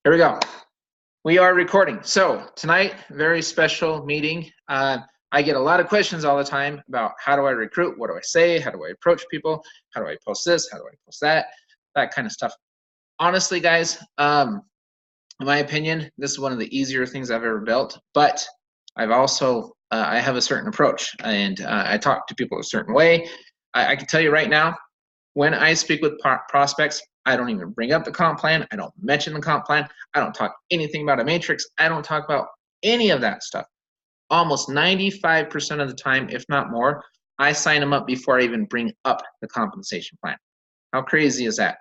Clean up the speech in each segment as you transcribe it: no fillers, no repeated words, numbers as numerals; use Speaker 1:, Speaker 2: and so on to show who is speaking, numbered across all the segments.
Speaker 1: Here we go. We are recording. So tonight, very special meeting. I get a lot of questions all the time about how do I recruit? What do I say? How do I approach people? How do I post this? How do I post that? That kind of stuff. Honestly, guys, in my opinion, this is one of the easier things I've ever built, but I've also, I have a certain approach, and I talk to people a certain way. I can tell you right now, when I speak with prospects, I don't even bring up the comp plan. I don't mention the comp plan. I don't talk anything about a matrix. I don't talk about any of that stuff. Almost 95% of the time, if not more, I sign them up before I even bring up the compensation plan. How crazy is that?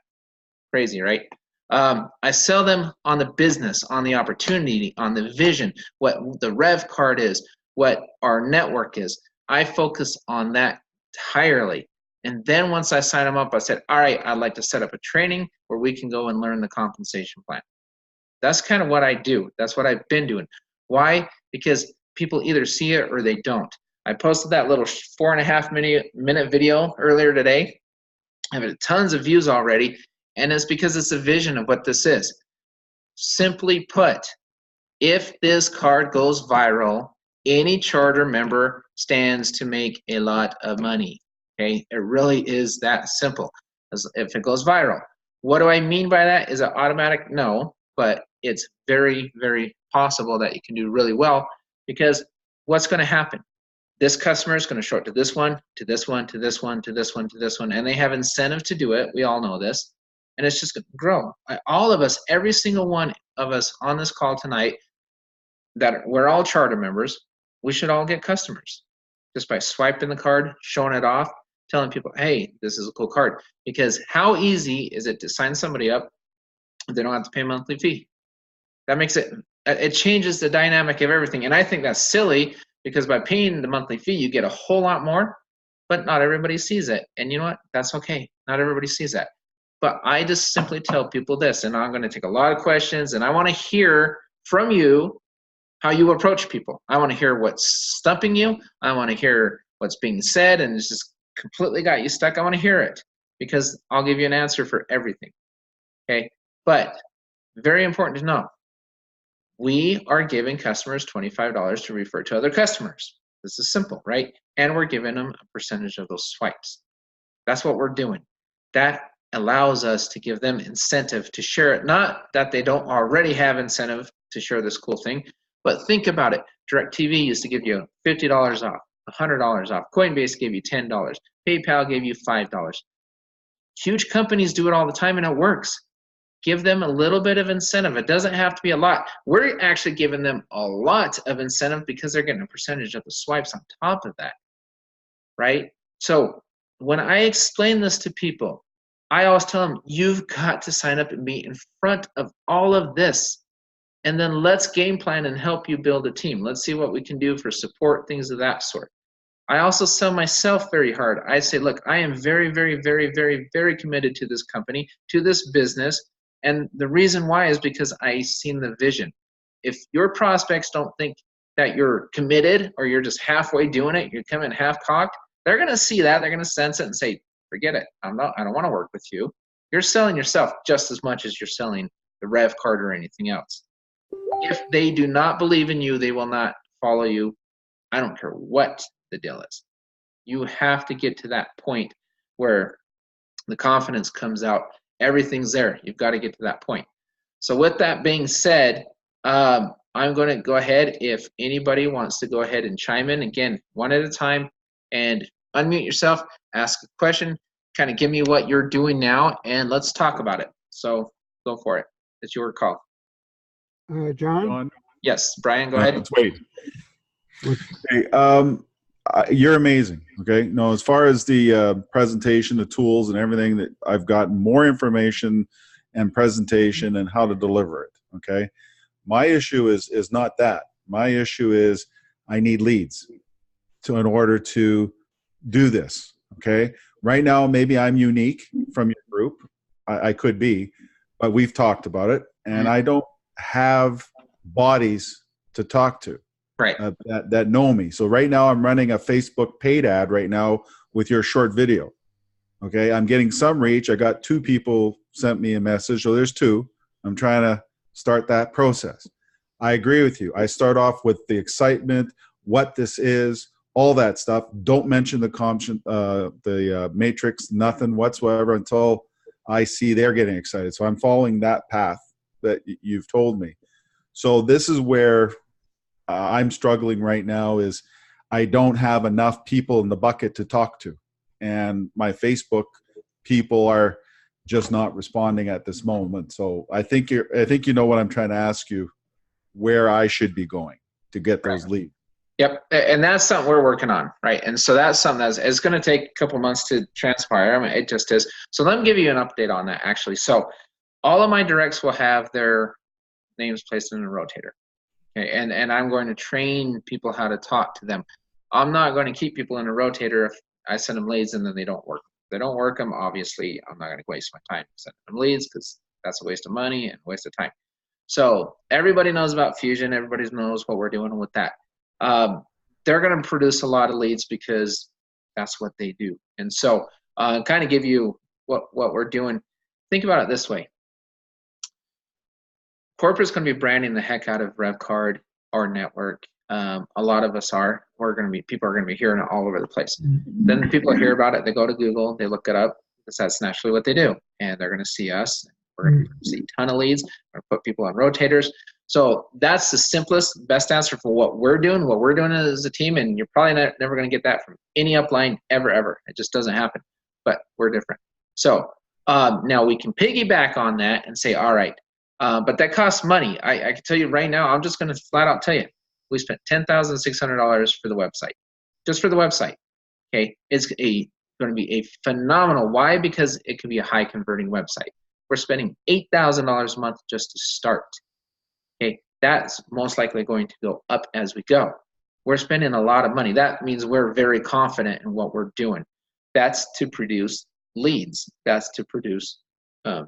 Speaker 1: Crazy, right? I sell them on the business, on the opportunity, on the vision, what the rev card is, what our network is. I focus on that entirely. And then once I sign them up, I said, all right, I'd like to set up a training where we can go and learn the compensation plan. That's kind of what I do. That's what I've been doing. Why? Because people either see it or they don't. I posted that little 4.5 minute video earlier today. I have tons of views already, and it's because it's a vision of what this is. Simply put, if this card goes viral, any charter member stands to make a lot of money. Okay, it really is that simple. If it goes viral, what do I mean by that? Is it automatic? No, but it's very, very possible that you can do really well, because what's going to happen? This customer is going to show it to this one, to this one, to this one, to this one, to this one, and they have incentive to do it. We all know this, and it's just going to grow. All of us, every single one of us on this call tonight, that we're all charter members, we should all get customers just by swiping the card, showing it off, telling people, hey, this is a cool card. Because how easy is it to sign somebody up if they don't have to pay a monthly fee? That makes it changes the dynamic of everything. And I think that's silly, because by paying the monthly fee, you get a whole lot more, but not everybody sees it. And you know what? That's okay. Not everybody sees that. But I just simply tell people this, and I'm going to take a lot of questions, and I want to hear from you how you approach people. I want to hear what's stumping you. I want to hear what's being said, and it's just completely got you stuck. I want to hear it, because I'll give you an answer for everything. Okay? But very important to know, we are giving customers $25 to refer to other customers. This is simple, right? And we're giving them a percentage of those swipes. That's what we're doing. That allows us to give them incentive to share it. Not that they don't already have incentive to share this cool thing, but think about it. DirecTV used to give you $50 off, $100 off. Coinbase gave you $10. PayPal gave you $5. Huge companies do it all the time, and it works. Give them a little bit of incentive. It doesn't have to be a lot. We're actually giving them a lot of incentive because they're getting a percentage of the swipes on top of that, right? So when I explain this to people, I always tell them, you've got to sign up and be in front of all of this. And then let's game plan and help you build a team. Let's see what we can do for support, things of that sort. I also sell myself very hard. I say, look, I am very, very, very, very, very committed to this company, to this business. And the reason why is because I've seen the vision. If your prospects don't think that you're committed, or you're just halfway doing it, you're coming half-cocked, they're going to see that. They're going to sense it and say, forget it. I don't want to work with you. You're selling yourself just as much as you're selling the rev card or anything else. If they do not believe in you, they will not follow you. I don't care what the deal is. You have to get to that point where the confidence comes out. Everything's there. You've got to get to that point. So with that being said, I'm going to go ahead. If anybody wants to go ahead and chime in, again, one at a time, and unmute yourself, ask a question, kind of give me what you're doing now, and let's talk about it. So go for it. It's your call.
Speaker 2: John?
Speaker 1: Yes, Brian, go ahead.
Speaker 3: Let's wait. Okay, you're amazing. Okay, no, as far as the presentation, the tools, and everything, that I've got more information and presentation and how to deliver it. Okay, my issue is not that. My issue is I need leads in order to do this. Okay, right now maybe I'm unique from your group. I could be, but we've talked about it, and I don't have bodies to talk to.
Speaker 1: Right.
Speaker 3: That know me. So right now I'm running a Facebook paid ad right now with your short video. Okay, I'm getting some reach. I got 2 people sent me a message, so there's 2. I'm trying to start that process. I agree with you. I start off with the excitement, what this is, all that stuff. Don't mention the matrix, nothing whatsoever until I see they're getting excited. So I'm following that path that you've told me. So this is where I'm struggling right now is I don't have enough people in the bucket to talk to. And my Facebook people are just not responding at this moment. So I think you know what I'm trying to ask you, where I should be going to get those leads.
Speaker 1: Yep, and that's something we're working on, right? And so that's something it's going to take a couple months to transpire. I mean, it just is. So let me give you an update on that, actually. So all of my directs will have their names placed in a rotator. Okay, and I'm going to train people how to talk to them. I'm not going to keep people in a rotator if I send them leads and then they don't work. If they don't work them, obviously, I'm not going to waste my time sending them leads because that's a waste of money and a waste of time. So everybody knows about Fusion. Everybody knows what we're doing with that. They're going to produce a lot of leads because that's what they do. And so kind of give you what we're doing. Think about it this way. Corporate's going to be branding the heck out of RevCard or network. A lot of us are. People are going to be hearing it all over the place. Then people hear about it. They go to Google. They look it up because that's naturally what they do. And they're going to see us. We're going to see a ton of leads. We're going to put people on rotators. So that's the simplest, best answer for what we're doing as a team. And you're probably never going to get that from any upline ever. It just doesn't happen. But we're different. So now we can piggyback on that and say, all right, but that costs money. I can tell you right now, I'm just going to flat out tell you, we spent $10,600 for the website, just for the website. Okay, it's going to be a phenomenal. Why? Because it can be a high converting website. We're spending $8,000 a month just to start. Okay, that's most likely going to go up as we go. We're spending a lot of money. That means we're very confident in what we're doing. That's to produce leads. That's to produce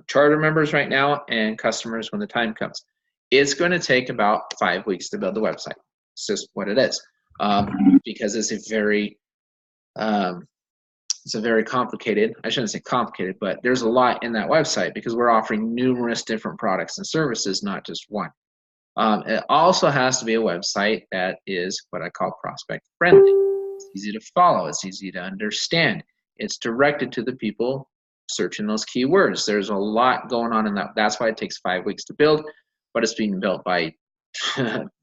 Speaker 1: charter members right now and customers when the time comes. It's going to take about 5 weeks to build the website. It's just what it is, because it's a very complicated, I shouldn't say complicated, but there's a lot in that website because we're offering numerous different products and services, not just one. It also has to be a website that is what I call prospect friendly. It's easy to follow. It's easy to understand. It's directed to the people searching those keywords. There's a lot going on in that. That's why it takes 5 weeks to build, but it's being built by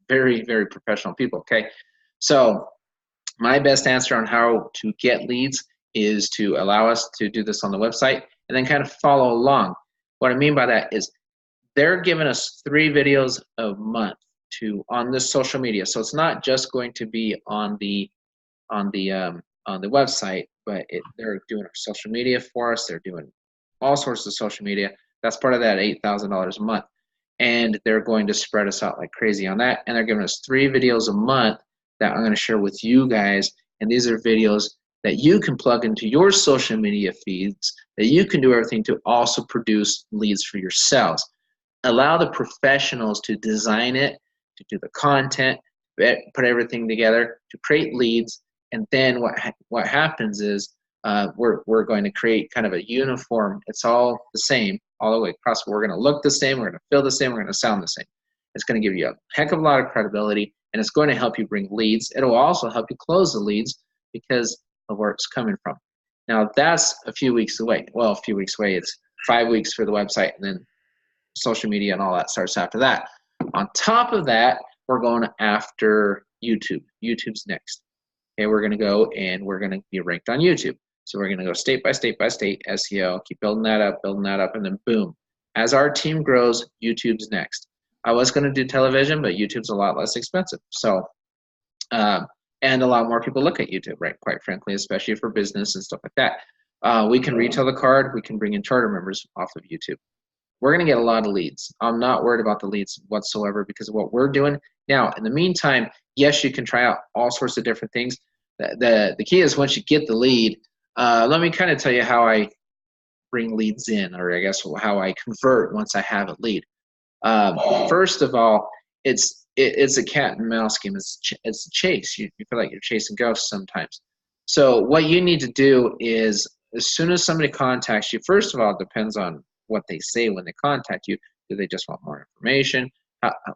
Speaker 1: very, very professional people. Okay, so my best answer on how to get leads is to allow us to do this on the website and then kind of follow along. What I mean by that is they're giving us 3 videos a month on this social media. So it's not just going to be on the website, but they're doing our social media for us. They're doing all sorts of social media. That's part of that $8,000 a month. And they're going to spread us out like crazy on that. And they're giving us 3 videos a month that I'm going to share with you guys. And these are videos that you can plug into your social media feeds, that you can do everything to also produce leads for yourselves. Allow the professionals to design it, to do the content, put everything together, to create leads. And then what happens is we're going to create kind of a uniform. It's all the same all the way across. We're going to look the same. We're going to feel the same. We're going to sound the same. It's going to give you a heck of a lot of credibility, and it's going to help you bring leads. It'll also help you close the leads because of where it's coming from. Now, that's a few weeks away. Well, a few weeks away. It's 5 weeks for the website, and then social media and all that starts after that. On top of that, we're going after YouTube. YouTube's next. Okay, we're going to go and we're going to be ranked on YouTube. So we're going to go state by state by state, SEO, keep building that up, and then boom. As our team grows, YouTube's next. I was going to do television, but YouTube's a lot less expensive. So, and a lot more people look at YouTube, right? Quite frankly, especially for business and stuff like that. We can retail the card. We can bring in charter members off of YouTube. We're going to get a lot of leads. I'm not worried about the leads whatsoever because of what we're doing. Now, in the meantime, yes, you can try out all sorts of different things. The key is once you get the lead, let me kind of tell you how I bring leads in, or I guess how I convert once I have a lead. First of all, it's a cat and mouse game. It's a chase. You feel like you're chasing ghosts sometimes. So what you need to do is as soon as somebody contacts you, first of all, it depends on what they say when they contact you. Do they just want more information?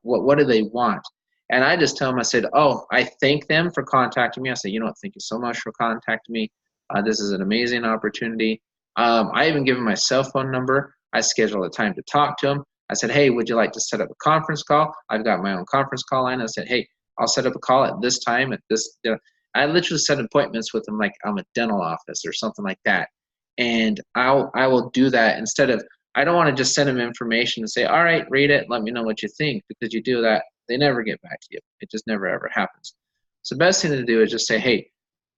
Speaker 1: What do they want? And I just tell them, I said, oh, I thank them for contacting me. I say, you know what, thank you so much for contacting me. This is an amazing opportunity. I even give them my cell phone number. I schedule a time to talk to them. I said, hey, would you like to set up a conference call? I've got my own conference call line. I said, hey, I'll set up a call at this time, at this. I literally set appointments with them like I'm a dental office or something like that. And I will do that instead of, I don't want to just send them information and say, all right, read it, let me know what you think, because you do that, they never get back to you. It just never ever happens. So the best thing to do is just say, hey,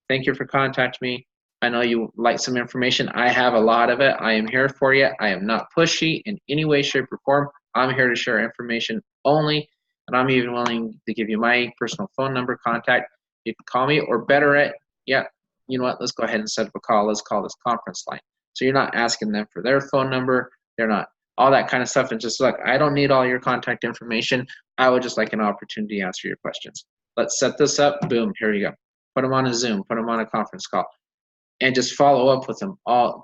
Speaker 1: thank you for contacting me. I know you like some information. I have a lot of it. I am here for you. I am not pushy in any way, shape, or form. I'm here to share information only, and I'm even willing to give you my personal phone number, contact. You can call me, or better yet, yeah, you know what, let's go ahead and set up a call. Let's call this conference line. So you're not asking them for their phone number. They're not all that kind of stuff. And just look, I don't need all your contact information. I would just like an opportunity to answer your questions. Let's set this up. Boom, here you go. Put them on a Zoom, put them on a conference call, and just follow up with them.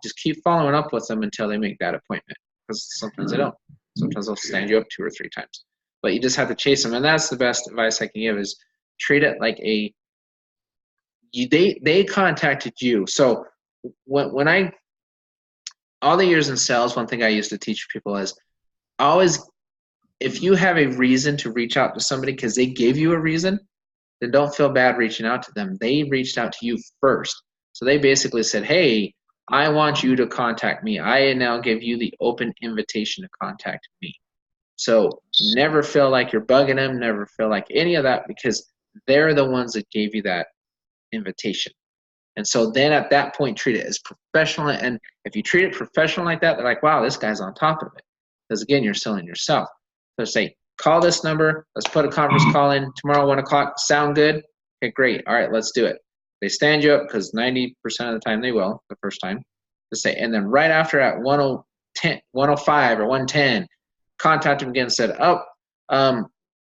Speaker 1: Just keep following up with them until they make that appointment, because sometimes they don't. Sometimes they'll stand you up 2 or 3 times. But you just have to chase them, and that's the best advice I can give is treat it like they contacted you. So when I, all the years in sales, one thing I used to teach people is always, if you have a reason to reach out to somebody because they gave you a reason, then don't feel bad reaching out to them. They reached out to you first. So they basically said, hey, I want you to contact me. I now give you the open invitation to contact me. So never feel like you're bugging them, never feel like any of that, because they're the ones that gave you that invitation. And so then at that point, treat it as professional. And if you treat it professional like that, they're like, wow, this guy's on top of it. Because again, you're selling yourself. So say, call this number. Let's put a conference call in tomorrow, 1 o'clock. Sound good? Okay, great. All right, let's do it. They stand you up because 90% of the time they will the first time. Just say, and then right after at 105 or 110, contact them again and said,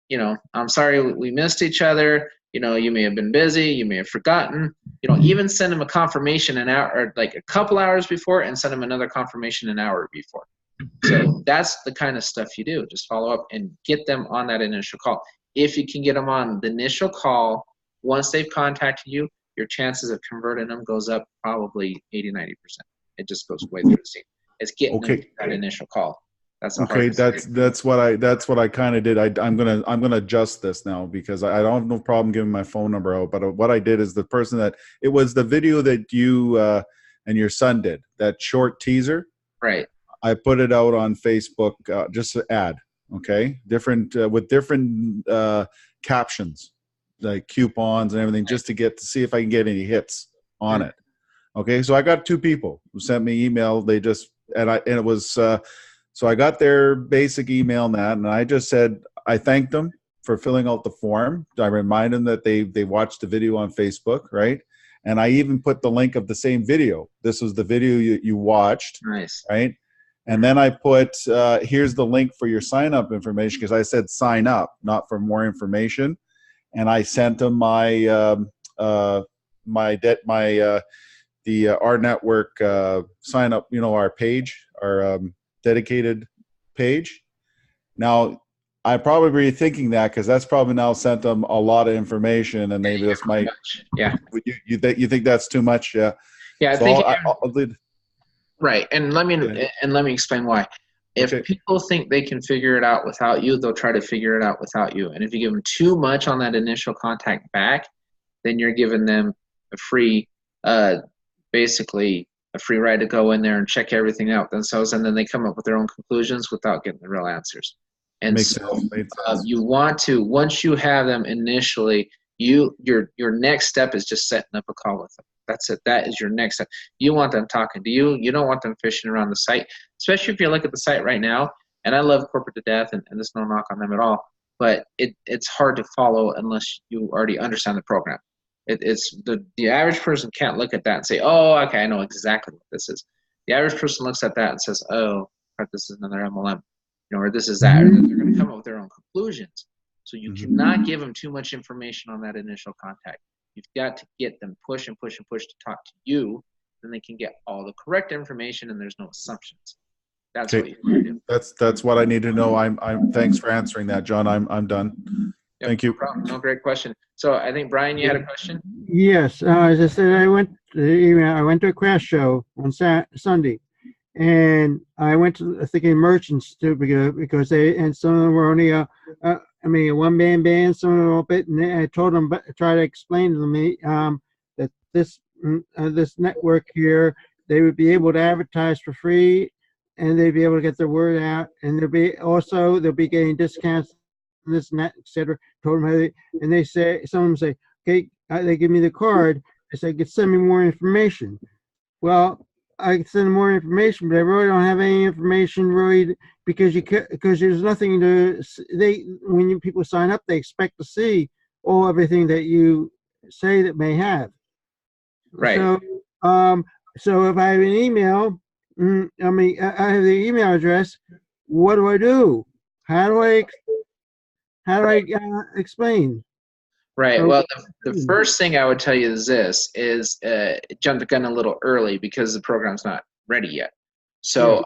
Speaker 1: you know, I'm sorry we missed each other. You know, you may have been busy, you may have forgotten. You know, even send them a confirmation an hour, or like a couple hours before, and send them another confirmation an hour before. So that's the kind of stuff you do. Just follow up and get them on that initial call. If you can get them on the initial call, once they've contacted you, your chances of converting them goes up probably 80-90%. It just goes way through the scene. It's getting them to that initial call. That's
Speaker 3: okay. That's what I kind of did. I'm gonna adjust this now, because I don't have no problem giving my phone number out. But what I did is the person that it was the video that you and your son did, that short teaser.
Speaker 1: Right.
Speaker 3: I put it out on Facebook, just an ad. Okay, different with different captions, like coupons and everything, just to see if I can get any hits on it. Okay, so I got 2 people who sent me email. They just and it was. So I got their basic email and that, and I just said, I thanked them for filling out the form. I remind them that they watched the video on Facebook, right? And I even put the link of the same video. This was the video you watched,
Speaker 1: nice,
Speaker 3: right? And then I put, here's the link for your sign-up information, because I said sign up, not for more information. And I sent them the our network sign up, our page, our dedicated page. Now, I'm probably thinking that because that's probably now sent them a lot of information, and maybe this might.
Speaker 1: Yeah.
Speaker 3: You think that's too much? Yeah.
Speaker 1: Yeah, I
Speaker 3: so
Speaker 1: think.
Speaker 3: I'll lead.
Speaker 1: Right, and let me explain why. If people think they can figure it out without you, they'll try to figure it out without you. And if you give them too much on that initial contact back, then you're giving them a free, basically a free ride to go in there and check everything out themselves, and then they come up with their own conclusions without getting the real answers. And
Speaker 3: Makes
Speaker 1: so
Speaker 3: sense.
Speaker 1: you want to, once you have them initially, your next step is just setting up a call with them. That's it. That is your next step. You want them talking to you. You don't want them fishing around the site, especially if you look at the site right now. And I love corporate to death, and there's no knock on them at all. But it's hard to follow unless you already understand the program. It's the average person can't look at that and say, oh, okay, I know exactly what this is. The average person looks at that and says, oh, this is another MLM, or this is that. Or they're going to come up with their own conclusions. So you cannot give them too much information on that initial contact. You've got to get them push and push and push to talk to you, then they can get all the correct information and there's no assumptions. That's
Speaker 3: Okay.
Speaker 1: what you want to do.
Speaker 3: That's what I need to know. Thanks for answering that, John. I'm done.
Speaker 1: Yep,
Speaker 3: Thank you.
Speaker 1: No problem. No, great question. So I think, Brian, you had a question?
Speaker 2: Yes, as I said, I went to a craft show on Sunday, and I went to thinking merchants too because they, and some of them were only a one man band, some of them a bit, and I told them, but try to explain to me that this network here, they would be able to advertise for free, and they'd be able to get their word out, and they'll be getting discounts, this and that, etc. Told them how they, and they say, some of them say, okay, they give me the card. I say, send me more information. Well, I can send them more information, but I really don't have any information really because there's nothing to, when people sign up, they expect to see everything that you say that may have.
Speaker 1: Right.
Speaker 2: So if I have an email, I have the email address. What do I do? How do I explain?
Speaker 1: Right. Well, the first thing I would tell you is this: jump the gun a little early because the program's not ready yet. So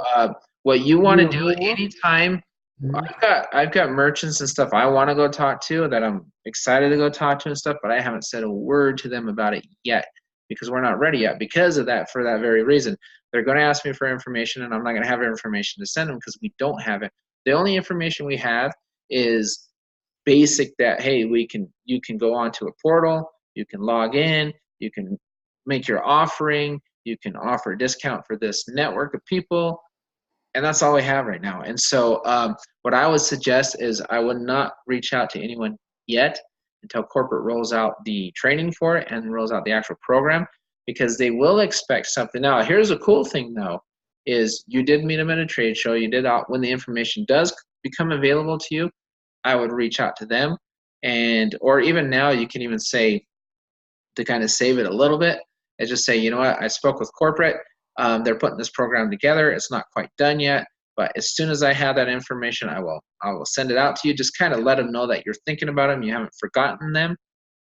Speaker 1: what you want to do anytime, I've got merchants and stuff I want to go talk to that I'm excited to go talk to and stuff, but I haven't said a word to them about it yet because we're not ready yet. Because of that, for that very reason, they're going to ask me for information, and I'm not going to have information to send them because we don't have it. The only information we have is basic that, hey, you can go onto a portal, you can log in, you can make your offering, you can offer a discount for this network of people, and that's all we have right now. And so what I would suggest is I would not reach out to anyone yet until corporate rolls out the training for it and rolls out the actual program, because they will expect something. Now, here's a cool thing though, is you did meet them at a trade show, you did out when the information does become available to you, I would reach out to them, or even now you can even say, to kind of save it a little bit, and just say, you know what, I spoke with corporate, they're putting this program together, it's not quite done yet, but as soon as I have that information, I will send it out to you. Just kind of let them know that you're thinking about them, you haven't forgotten them,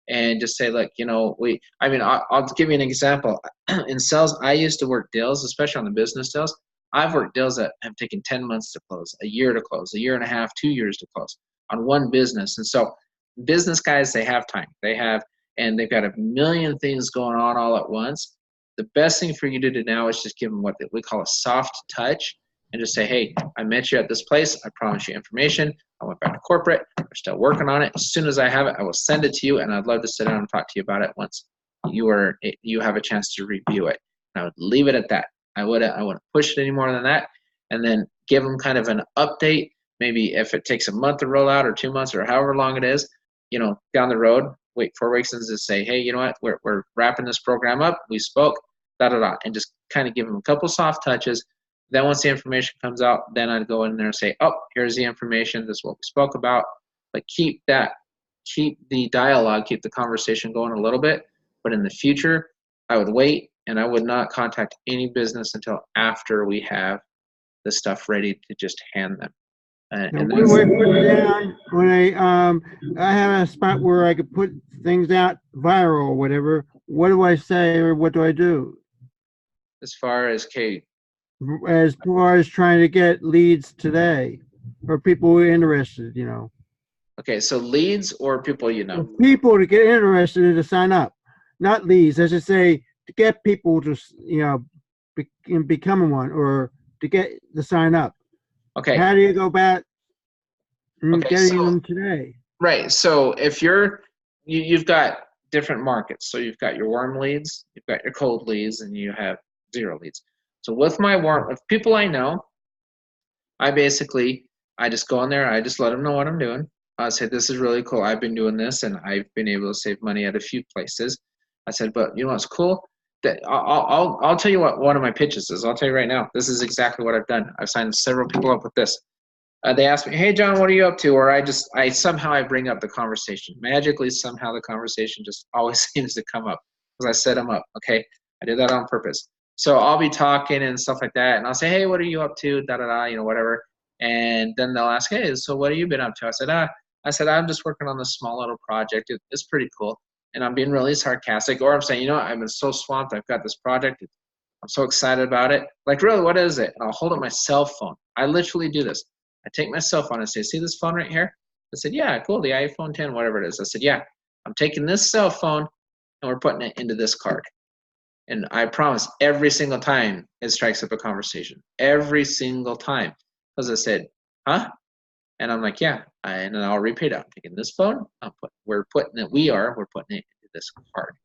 Speaker 1: and just say, look, I'll give you an example. In sales, I used to work deals, especially on the business deals. I've worked deals that have taken 10 months to close, a year to close, a year and a half, 2 years to close on one business. And so business guys, they have time. And they've got a million things going on all at once. The best thing for you to do now is just give them what we call a soft touch and just say, hey, I met you at this place. I promised you information. I went back to corporate. We're still working on it. As soon as I have it, I will send it to you, and I'd love to sit down and talk to you about it once you have a chance to review it. And I would leave it at that. I wouldn't push it any more than that, and then give them kind of an update. Maybe if it takes a month to roll out or 2 months or however long it is, down the road, wait 4 weeks and just say, hey, you know what, we're wrapping this program up. We spoke, and just kind of give them a couple soft touches. Then once the information comes out, then I'd go in there and say, oh, here's the information. This is what we spoke about. But keep the dialogue, keep the conversation going a little bit. But in the future, I would wait, and I would not contact any business until after we have the stuff ready to just hand them.
Speaker 2: And when I put it down, when I have a spot where I could put things out viral or whatever, what do I say or what do I do?
Speaker 1: As far as Kate?
Speaker 2: As far as trying to get leads today, or people who are interested,
Speaker 1: Okay, so leads or people
Speaker 2: People to get interested and to sign up, not leads. As I say, to get people to become one or to get the sign up.
Speaker 1: Okay.
Speaker 2: How do you go about getting them today?
Speaker 1: Right. So if you've got different markets. So you've got your warm leads, you've got your cold leads, and you have zero leads. So with people I know, I just go in there, I just let them know what I'm doing. I say, this is really cool. I've been doing this, and I've been able to save money at a few places. I said, but you know what's cool? That I'll tell you what one of my pitches is. I'll tell you right now. This is exactly what I've done. I've signed several people up with this. They ask me, hey, John, what are you up to? Or I somehow bring up the conversation. Magically, somehow the conversation just always seems to come up because I set them up. Okay, I did that on purpose. So I'll be talking and stuff like that, and I'll say, hey, what are you up to? Whatever. And then they'll ask, hey, so what have you been up to? I said, I'm just working on this small little project. It's pretty cool. And I'm being really sarcastic. Or I'm saying, I've been so swamped. I've got this project. I'm so excited about it. Like, really, what is it? And I'll hold up my cell phone. I literally do this. I take my cell phone and say, see this phone right here? I said, yeah, cool, the iPhone 10, whatever it is. I said, yeah, I'm taking this cell phone and we're putting it into this card. And I promise every single time it strikes up a conversation. Every single time. Because I said, huh? And I'm like, yeah. And then I'll repeat it. I'm taking this phone. We're putting it into this card.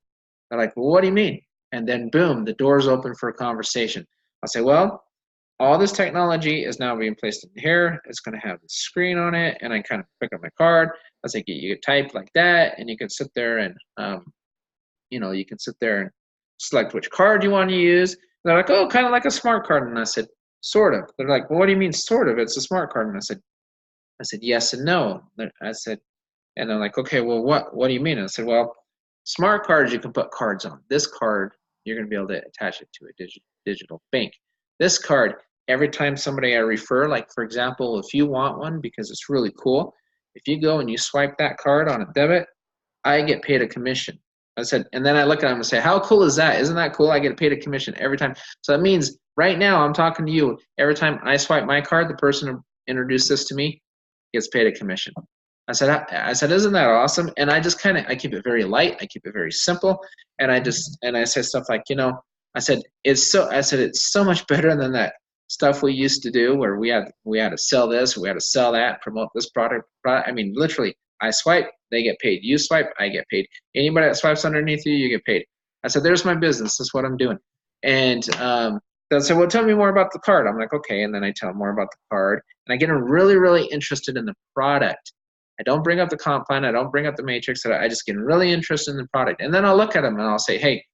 Speaker 1: They're like, well, what do you mean? And then boom, the door's open for a conversation. I'll say, well, all this technology is now being placed in here. It's going to have the screen on it. And I kind of pick up my card. I say, you can type like that. And you can sit there and, you can sit there and select which card you want to use. And they're like, oh, kind of like a smart card. And I said, sort of. They're like, well, what do you mean sort of? It's a smart card. And I said, yes and no. I said, and they're like, okay, well, what do you mean? And I said, well, smart cards, you can put cards on. This card, you're going to be able to attach it to a digital bank. This card, every time somebody I refer, like for example, if you want one because it's really cool, if you go and you swipe that card on a debit, I get paid a commission. I said, and then I look at them and say, how cool is that? Isn't that cool? I get paid a commission every time. So that means right now I'm talking to you. Every time I swipe my card, the person who introduced this to me gets paid a commission. I said, isn't that awesome? And I just I keep it very light. I keep it very simple. And I say stuff like, I said, it's so much better than that stuff we used to do where we had to sell this, we had to sell that, promote this product. I mean, literally, I swipe, they get paid. You swipe, I get paid. Anybody that swipes underneath you, you get paid. I said, there's my business. That's what I'm doing. And they'll say, well, tell me more about the card. I'm like, okay. And then I tell them more about the card. And I get them really, really interested in the product. I don't bring up the comp plan. I don't bring up the matrix. I just get really interested in the product. And then I'll look at them and I'll say, hey,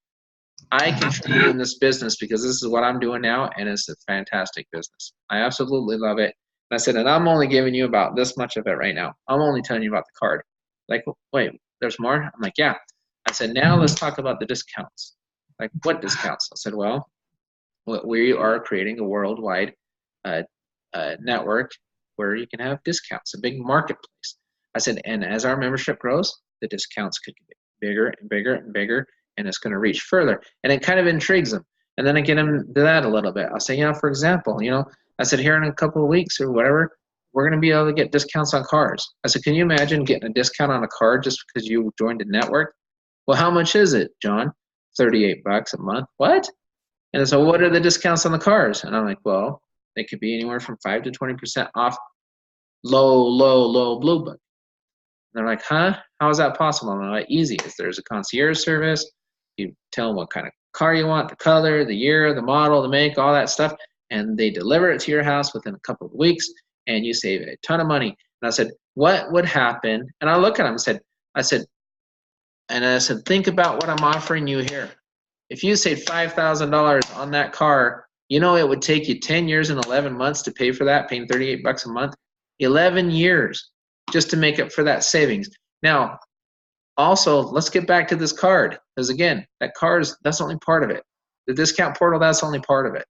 Speaker 1: I contribute in this business because this is what I'm doing now, and it's a fantastic business. I absolutely love it. And I said, and I'm only giving you about this much of it right now. I'm only telling you about the card. Like, wait, there's more? I'm like, yeah. I said, now let's talk about the discounts. Like, what discounts? I said, well, we are creating a worldwide network where you can have discounts, a big marketplace. I said, and as our membership grows, the discounts could get bigger and bigger and bigger, and it's going to reach further. And it kind of intrigues them. And then I get them to that a little bit. I'll say, for example, I said, here in a couple of weeks or whatever, we're going to be able to get discounts on cars. I said, can you imagine getting a discount on a card just because you joined a network? Well, how much is it, John? $38 a month. What? And so what are the discounts on the cars? And I'm like, well, they could be anywhere from 5 to 20% off low blue book. And they're like, huh? How is that possible? And I'm like, easy. There's a concierge service. You tell them what kind of car you want, the color, the year, the model, the make, all that stuff, and they deliver it to your house within a couple of weeks, and you save a ton of money. And I said, what would happen? And I look at them and I said, think about what I'm offering you here. If you save $5,000 on that car, it would take you 10 years and 11 months to pay for that, paying $38 a month. 11 years just to make up for that savings. Now, also, let's get back to this card, because again, that's only part of it. The discount portal, that's only part of it.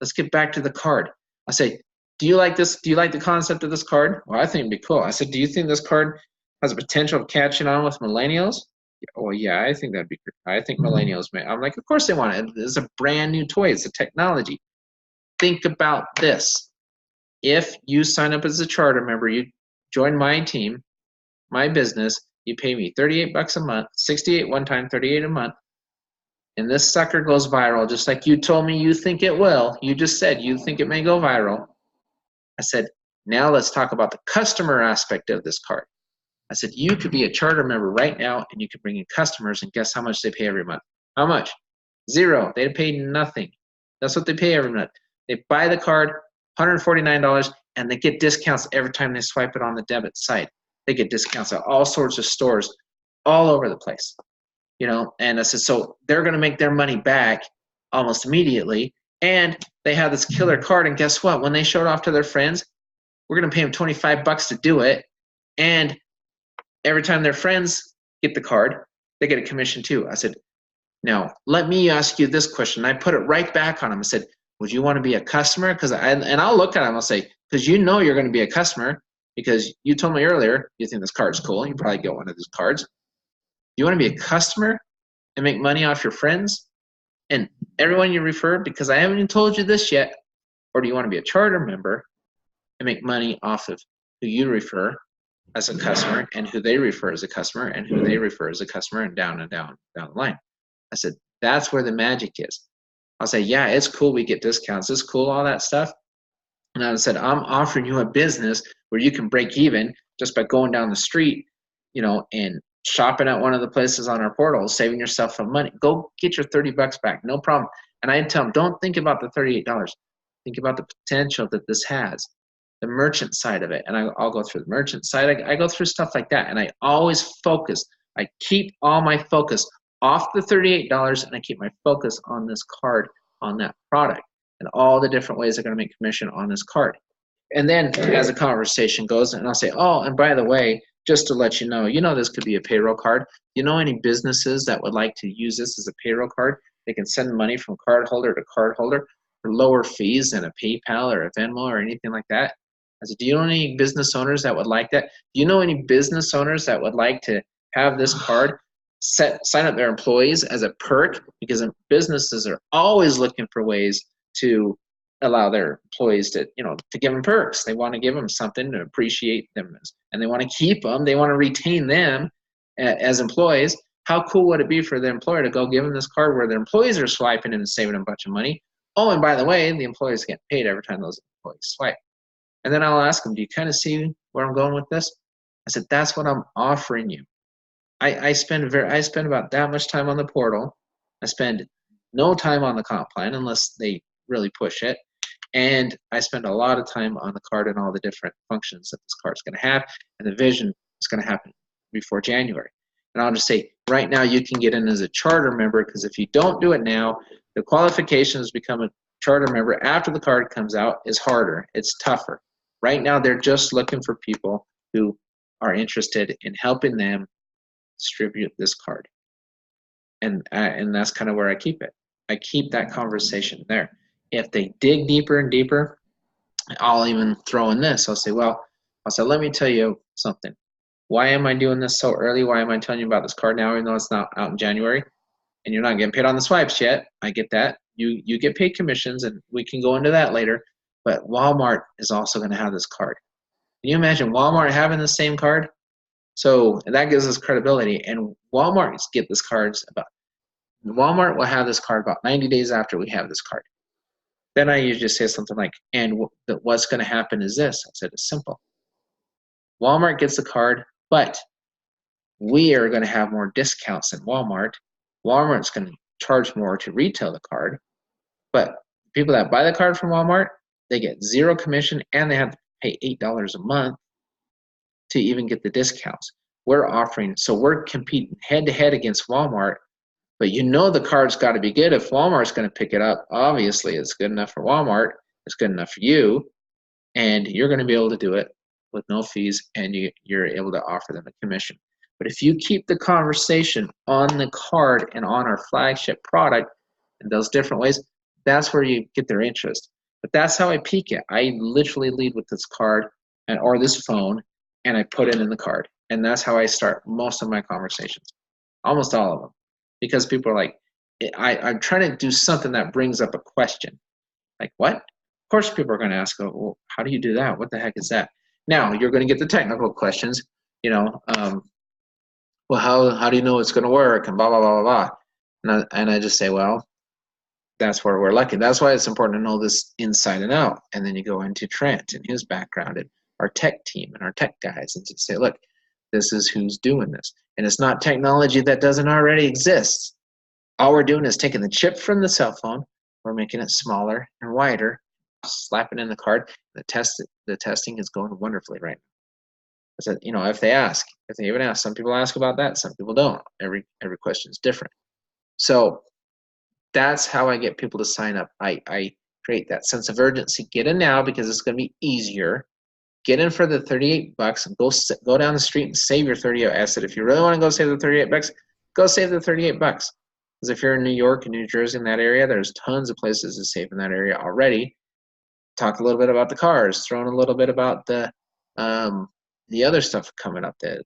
Speaker 1: Let's get back to the card. I say, do you like this? Do you like the concept of this card? Well, I think it'd be cool. I said, do you think this card has a potential of catching on with millennials? Well, yeah, I think that'd be great. I think millennials may. I'm like, of course they want it. It's a brand new toy. It's a technology. Think about this. If you sign up as a charter member, you join my team, my business, you pay me $38 a month, 68 one time, 38 a month, and this sucker goes viral just like you told me you think it will. You just said you think it may go viral. I said, now let's talk about the customer aspect of this card. I said, you could be a charter member right now and you could bring in customers, and guess how much they pay every month? How much? $0. They pay nothing. That's what they pay every month. They buy the card, $149, and they get discounts every time they swipe it on the debit side. They get discounts at all sorts of stores all over the place, and I said, so they're going to make their money back almost immediately, and they have this killer card, and guess what? When they show it off to their friends, we're going to pay them $25 to do it, and every time their friends get the card, they get a commission too. I said, now, let me ask you this question. I put it right back on them. I said, would you want to be a customer? And I'll look at them, I'll say, because you're going to be a customer, because you told me earlier you think this card's cool. You probably get one of these cards. Do you want to be a customer and make money off your friends? And everyone you refer, because I haven't even told you this yet, or do you want to be a charter member and make money off of who you refer as a customer and who they refer as a customer and who they refer as a customer and down the line? I said, that's where the magic is. I'll say, yeah, it's cool. We get discounts. It's cool, all that stuff. And I said, I'm offering you a business where you can break even just by going down the street, and shopping at one of the places on our portal, saving yourself some money. Go get your $30 back, no problem. And I tell them, don't think about the $38. Think about the potential that this has, the merchant side of it. And I'll go through the merchant side. I go through stuff like that. And I always focus. I keep all my focus off the $38, and I keep my focus on this card, on that product, and all the different ways they're going to make commission on this card. And then as the conversation goes, and I'll say, oh, and by the way, just to let you know, this could be a payroll card. Any businesses that would like to use this as a payroll card? They can send money from card holder to card holder for lower fees than a PayPal or a Venmo or anything like that. I said, do you know any business owners that would like that? Do you know any business owners that would like to have this card sign up their employees as a perk? Because businesses are always looking for ways to allow their employees to give them perks. They want to give them something to appreciate them, and they want to keep them. They want to retain them as employees. How cool would it be for the employer to go give them this card where their employees are swiping and saving a bunch of money? Oh, and by the way, the employees get paid every time those employees swipe. And then I'll ask them, do you kind of see where I'm going with this? I said, that's what I'm offering you. I spend about that much time on the portal. I spend no time on the comp plan unless they really push it. And I spend a lot of time on the card and all the different functions that this card is going to have, and the vision is going to happen before January. And I'll just say, right now you can get in as a charter member, because if you don't do it now, the qualifications to become a charter member after the card comes out is harder. It's tougher. Right now they're just looking for people who are interested in helping them distribute this card. And that's kind of where I keep it. I keep that conversation there. If they dig deeper and deeper, I'll even throw in this. I'll say, let me tell you something. Why am I doing this so early? Why am I telling you about this card now, even though it's not out in January? And you're not getting paid on the swipes yet. I get that. You get paid commissions, and we can go into that later. But Walmart is also going to have this card. Can you imagine Walmart having the same card? So that gives us credibility. And Walmart get this cards Walmart will have this card about 90 days after we have this card. Then I usually say something like, and what's going to happen is this. I said, it's simple. Walmart gets the card, but we are going to have more discounts than Walmart. Walmart's going to charge more to retail the card, but people that buy the card from Walmart, they get zero commission, and they have to pay $8 a month to even get the discounts. We're competing head-to-head against Walmart, but the card's got to be good. If Walmart's going to pick it up, obviously it's good enough for Walmart, it's good enough for you, and you're going to be able to do it with no fees, and you're able to offer them a commission. But if you keep the conversation on the card and on our flagship product in those different ways, that's where you get their interest. But that's how I peak it. I literally lead with this card or this phone, and I put it in the card. And that's how I start most of my conversations, almost all of them. Because people are like, I'm trying to do something that brings up a question. Like, what? Of course people are going to ask, well, how do you do that? What the heck is that? Now, you're going to get the technical questions, well, how do you know it's going to work, and blah, blah, blah, blah, blah. And I just say, well, that's where we're lucky. That's why it's important to know this inside and out. And then you go into Trent and his background and our tech team and our tech guys and just say, look, this is who's doing this. And it's not technology that doesn't already exist. All we're doing is taking the chip from the cell phone, we're making it smaller and wider, slapping in the card. The testing is going wonderfully right now. I said, if they even ask, some people ask about that, some people don't. Every question is different. So that's how I get people to sign up. I create that sense of urgency. Get in now because it's going to be easier. Get in for the $38 and go down the street and save your $38. I said, if you really want to go save the $38, go save the $38. Because if you're in New York and New Jersey in that area, there's tons of places to save in that area already. Talk a little bit about the cars, throw in a little bit about the other stuff coming up, the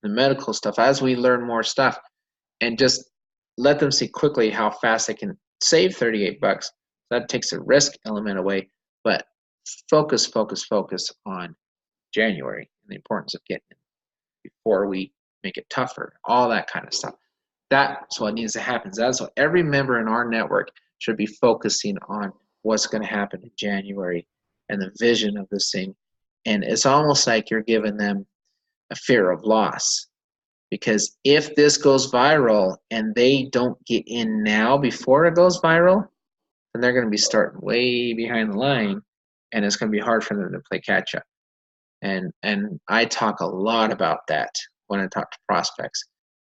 Speaker 1: medical stuff as we learn more stuff, and just let them see quickly how fast they can save $38. That takes the risk element away, but focus on January and the importance of getting it before we make it tougher, all that kind of stuff. That's what needs to happen. That's what every member in our network should be focusing on, what's going to happen in January and the vision of this thing. And it's almost like you're giving them a fear of loss. Because if this goes viral and they don't get in now before it goes viral, then they're going to be starting way behind the line, and it's going to be hard for them to play catch up. And I talk a lot about that when I talk to prospects.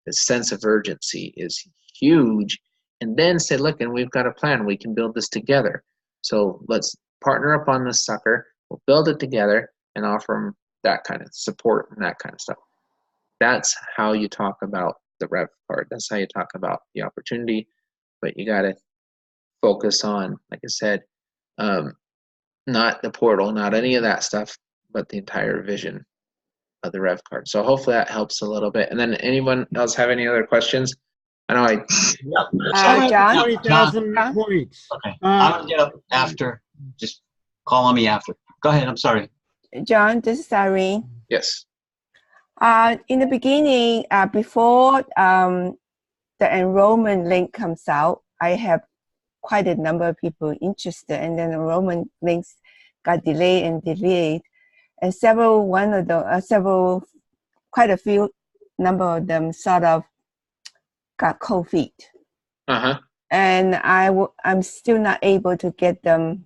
Speaker 1: The sense of urgency is huge. And then say, look, and we've got a plan. We can build this together. So let's partner up on this sucker. We'll build it together and offer them that kind of support and that kind of stuff. That's how you talk about the rev card. That's how you talk about the opportunity. But you got to focus on, like I said, not the portal, not any of that stuff, but the entire vision of the rev card. So hopefully that helps a little bit. And then anyone else have any other questions? I know
Speaker 2: John?
Speaker 4: 20,000
Speaker 2: points.
Speaker 4: Okay. I'm going to get up after. Just call on me after. Go ahead. I'm sorry.
Speaker 5: John, this is Irene.
Speaker 1: Yes.
Speaker 5: In the beginning, before the enrollment link comes out, I have quite a number of people interested, and then enrollment links got delayed and delayed, and quite a few number of them sort of got cold feet. And I'm still not able to get them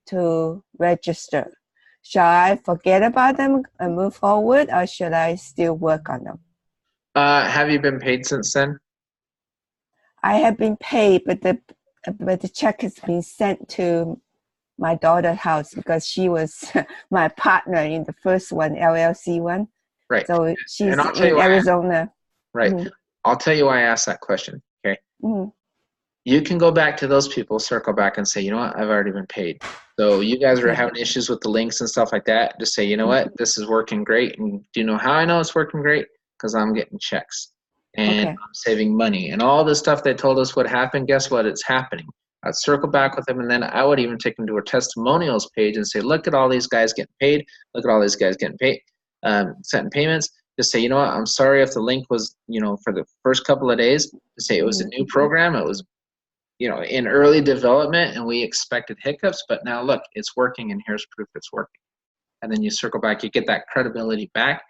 Speaker 5: to register. Shall I forget about them and move forward, or should I still work on them?
Speaker 1: Have you been paid since then?
Speaker 5: I have been paid, but the check has been sent to my daughter's house because she was my partner in the first one, LLC one.
Speaker 1: Right.
Speaker 5: So she's in Arizona.
Speaker 1: Right. Mm-hmm. I'll tell you why I asked that question. Okay. Mm-hmm. You can go back to those people, circle back and say, you know what, I've already been paid. So you guys are having issues with the links and stuff like that. Just say, you know what, this is working great. And do you know how I know it's working great? Because I'm getting checks and I'm saving money. And all the stuff they told us would happen, guess what? It's happening. I'd circle back with them, and then I would even take them to a testimonials page and say, look at all these guys getting paid. Look at all these guys getting paid, sending payments. Just say, you know what, I'm sorry if the link was, for the first couple of days. Just say it was a new program. It was, in early development, and we expected hiccups, but now look, it's working, and here's proof it's working. And then you circle back, you get that credibility back,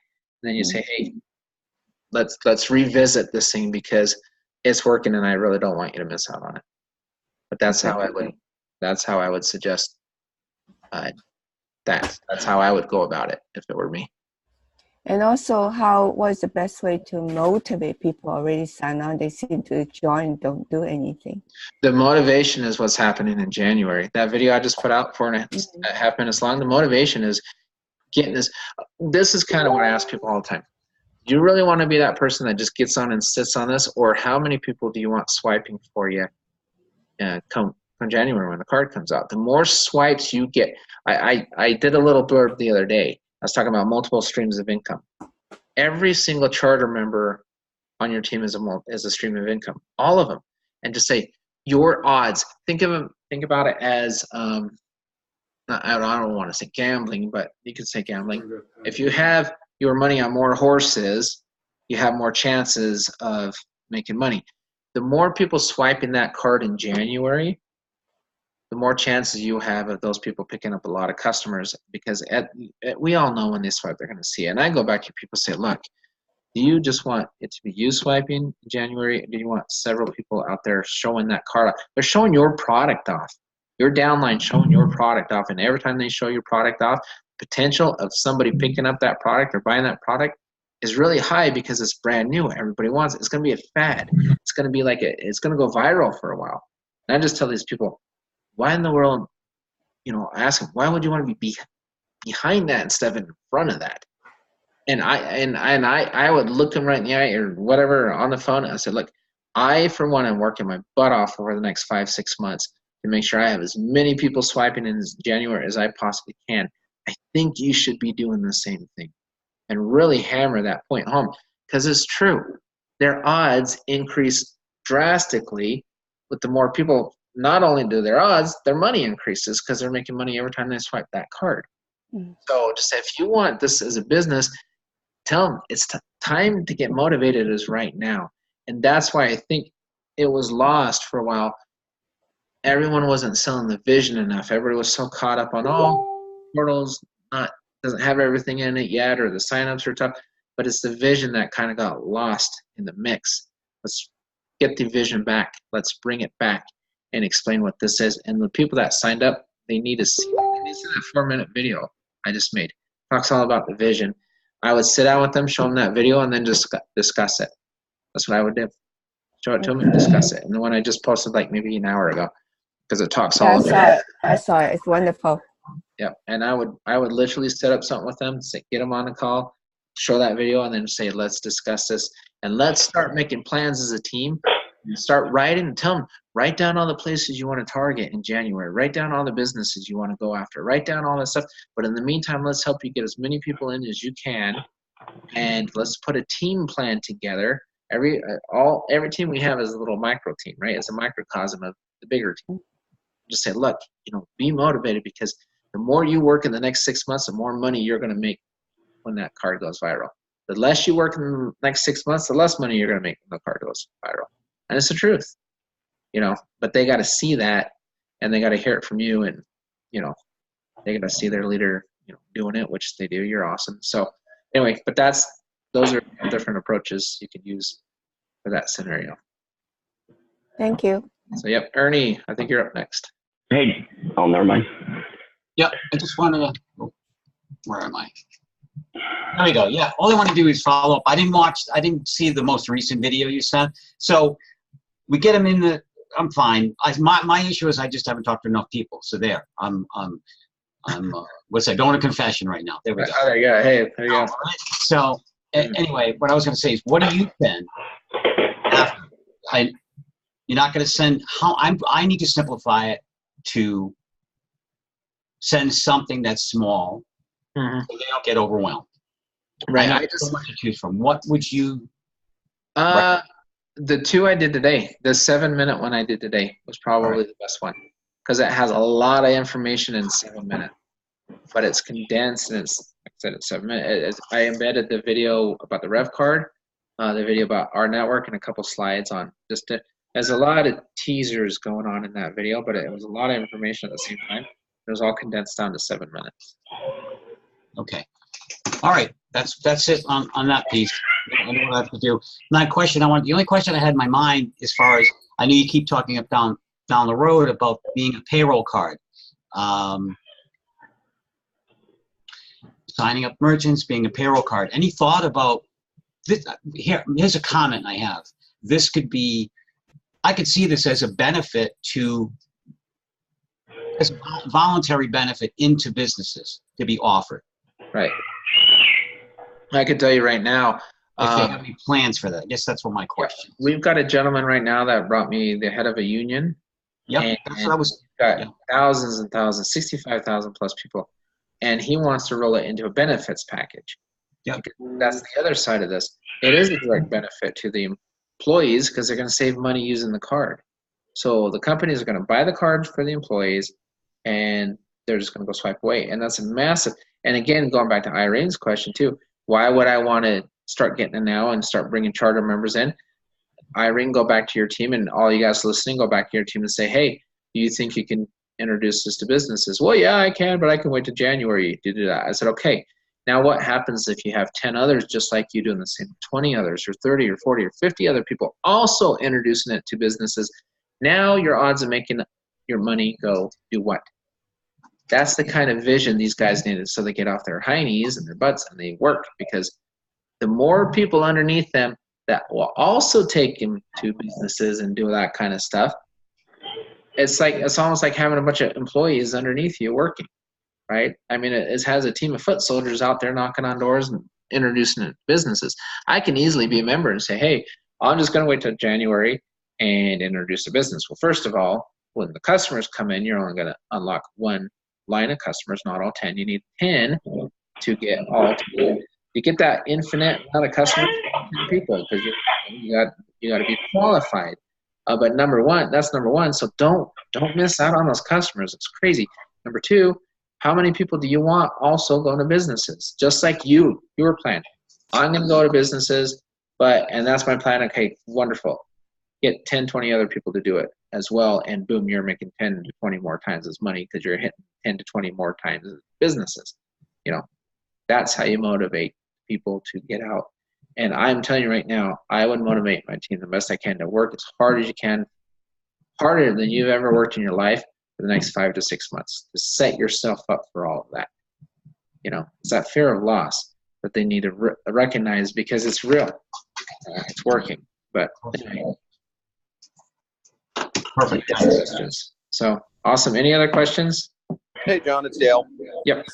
Speaker 1: and then you say, hey, let's revisit this thing because it's working, and I really don't want you to miss out on it. But that's how I would suggest that. That's how I would go about it if it were me.
Speaker 5: And also, what's the best way to motivate people already sign on? They seem to join, don't do anything.
Speaker 1: The motivation is what's happening in January. That video I just put out, 4.5 minutes long, the motivation is getting this. This is kind of what I ask people all the time. Do you really want to be that person that just gets on and sits on this? Or how many people do you want swiping for you come January when the card comes out? The more swipes you get. I did a little blurb the other day. I was talking about multiple streams of income. Every single charter member on your team is a stream of income, all of them. And just say your odds. Think about it as I don't want to say gambling, but you could say gambling. If you have your money on more horses, you have more chances of making money. The more people swiping that card in January, the more chances you have of those people picking up a lot of customers, because we all know when they swipe, they're going to see it. And I go back to people say, look, do you just want it to be you swiping in January? Or do you want several people out there showing that card off? They're showing your product off. Your downline showing your product off. And every time they show your product off, potential of somebody picking up that product or buying that product is really high because it's brand new. Everybody wants it. It's going to be a fad. It's going to be it's going to go viral for a while. And I just tell these people, why in the world, I ask them, why would you want to be behind that instead of in front of that? And I would look them right in the eye or whatever on the phone. And I said, look, I, for one, am working my butt off over the next 5-6 months to make sure I have as many people swiping in January as I possibly can. I think you should be doing the same thing and really hammer that point home, because it's true. Their odds increase drastically with the more people. Not only do their odds, their money increases because they're making money every time they swipe that card. So just say, if you want this as a business, tell them it's time to get motivated is right now. And that's why I think it was lost for a while. Everyone wasn't selling the vision enough. Everybody was so caught up on, portals doesn't have everything in it yet, or the signups are tough. But it's the vision that kind of got lost in the mix. Let's get the vision back. Let's bring it back and explain what this is. And the people that signed up, they need to see that 4-minute video I just made. Talks all about the vision. I would sit down with them, show them that video, and then just discuss it. That's what I would do. Show it to them and discuss it. And the one I just posted like maybe an hour ago, because it talks all about it.
Speaker 5: I saw it. It's wonderful.
Speaker 1: Yeah, and I would literally set up something with them, say, get them on a call, show that video, and then say, let's discuss this, and let's start making plans as a team. Start writing. Tell them, write down all the places you want to target in January. Write down all the businesses you want to go after. Write down all that stuff. But in the meantime, let's help you get as many people in as you can, and let's put a team plan together. Every team we have is a little micro team, right? It's a microcosm of the bigger team. Just say, look, be motivated, because the more you work in the next 6 months, the more money you're going to make when that card goes viral. The less you work in the next 6 months, the less money you're going to make when the card goes viral. And it's the truth, but they got to see that, and they got to hear it from you, and, they got to see their leader, doing it, which they do. You're awesome. So anyway, but those are different approaches you can use for that scenario.
Speaker 5: Thank you.
Speaker 1: So, yep, Ernie, I think you're up next.
Speaker 6: Hey, never mind.
Speaker 4: Yep, I just wanted to, where am I? There we go. Yeah, all I want to do is follow up. I didn't see the most recent video you sent. So we get them in I'm fine. My issue is I just haven't talked to enough people. So there, I'm what's that? Going to confession right now. There we go.
Speaker 1: Oh, there you go. Hey, there you go.
Speaker 4: Right. So anyway, what I was going to say is, what do you send? You're not going to send. I need to simplify it to send something that's small, so they don't get overwhelmed.
Speaker 1: Right.
Speaker 4: I just so much to choose from. What would you?
Speaker 1: The two I did today, the 7-minute one I did today was probably the best one, because it has a lot of information in 7 minutes, but it's condensed, and it's, like I said, it's 7 minutes. I embedded the video about the Rev card, the video about our network, and a couple slides on there's a lot of teasers going on in that video, but it was a lot of information at the same time. It was all condensed down to 7 minutes.
Speaker 4: Okay. All right. That's it on that piece. I know what I have to do. Now, the only question I had in my mind, as far as I know, you keep talking up down the road about being a payroll card, signing up merchants, being a payroll card. Any thought about this? Here's a comment I have. This could be. I could see this as a benefit as a voluntary benefit into businesses to be offered.
Speaker 1: Right. I could tell you right now.
Speaker 4: If they have any plans for that. I guess that's what my question.
Speaker 1: We've got a gentleman right now that brought me the head of a union.
Speaker 4: Yep, that's what I was.
Speaker 1: Got thousands and thousands, 65,000 plus people, and he wants to roll it into a benefits package.
Speaker 4: Yep.
Speaker 1: That's the other side of this. It is a direct benefit to the employees, because they're going to save money using the card. So the companies are going to buy the cards for the employees, and they're just going to go swipe away. And that's a massive. And again, going back to Irene's question too, why would I want to start getting it now and start bringing charter members in? Irene, go back to your team, and all you guys listening, go back to your team and say, hey, do you think you can introduce this to businesses? Well, yeah, I can, but I can wait till January to do that. I said, okay. Now what happens if you have 10 others just like you doing the same, 20 others or 30 or 40 or 50 other people also introducing it to businesses? Now your odds of making your money go do what? That's the kind of vision these guys needed, so they get off their high knees and their butts and they work, because the more people underneath them that will also take them to businesses and do that kind of stuff, it's almost like having a bunch of employees underneath you working, right? I mean, it has a team of foot soldiers out there knocking on doors and introducing it to businesses. I can easily be a member and say, hey, I'm just going to wait till January and introduce a business. Well, first of all, when the customers come in, you're only going to unlock one line of customers, not all 10. You need 10 to get all 10. You get that infinite amount of customers, people, because you got to be qualified. But that's number one. So don't miss out on those customers. It's crazy. Number two, how many people do you want also going to businesses? Just like you were planning. I'm going to go to businesses, and that's my plan. Okay, wonderful. Get 10, 20 other people to do it as well, and boom, you're making 10 to 20 more times as money because you're hitting 10 to 20 more times as businesses. That's how you motivate people to get out. And I'm telling you right now, I would motivate my team the best I can to work as hard as you can, harder than you've ever worked in your life for the next 5 to 6 months, to set yourself up for all of that. It's that fear of loss that they need to recognize, because it's real. It's working. But anyway.
Speaker 4: Perfect.
Speaker 1: So awesome. Any other questions?
Speaker 7: Hey, John, it's Dale.
Speaker 1: Yep.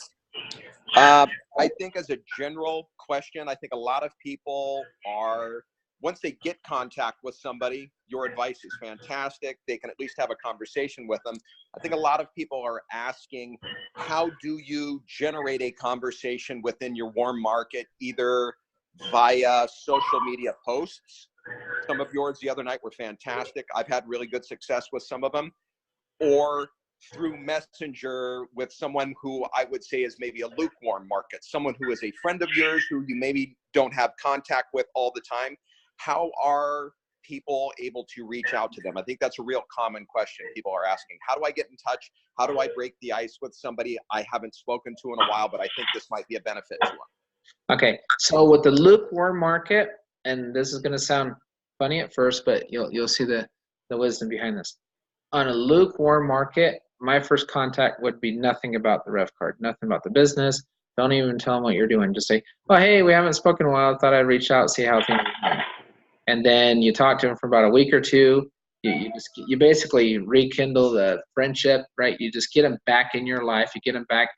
Speaker 7: I think as a general question, I think a lot of people are, once they get contact with somebody, your advice is fantastic. They can at least have a conversation with them. I think a lot of people are asking, how do you generate a conversation within your warm market, either via social media posts? Some of yours the other night were fantastic. I've had really good success with some of them. Or through Messenger with someone who I would say is maybe a lukewarm market, someone who is a friend of yours who you maybe don't have contact with all the time. How are people able to reach out to them? I think that's a real common question people are asking. How do I get in touch? How do I break the ice with somebody I haven't spoken to in a while, but I think this might be a benefit to them?
Speaker 1: Okay, so with the lukewarm market, and this is going to sound funny at first, but you'll see the wisdom behind this. On a lukewarm market, my first contact would be nothing about the ref card, nothing about the business. Don't even tell them what you're doing. Just say, oh, hey, we haven't spoken in a while. I thought I'd reach out, see how things are going. And then you talk to them for about a week or two. You basically rekindle the friendship, right? You just get them back in your life. You get them back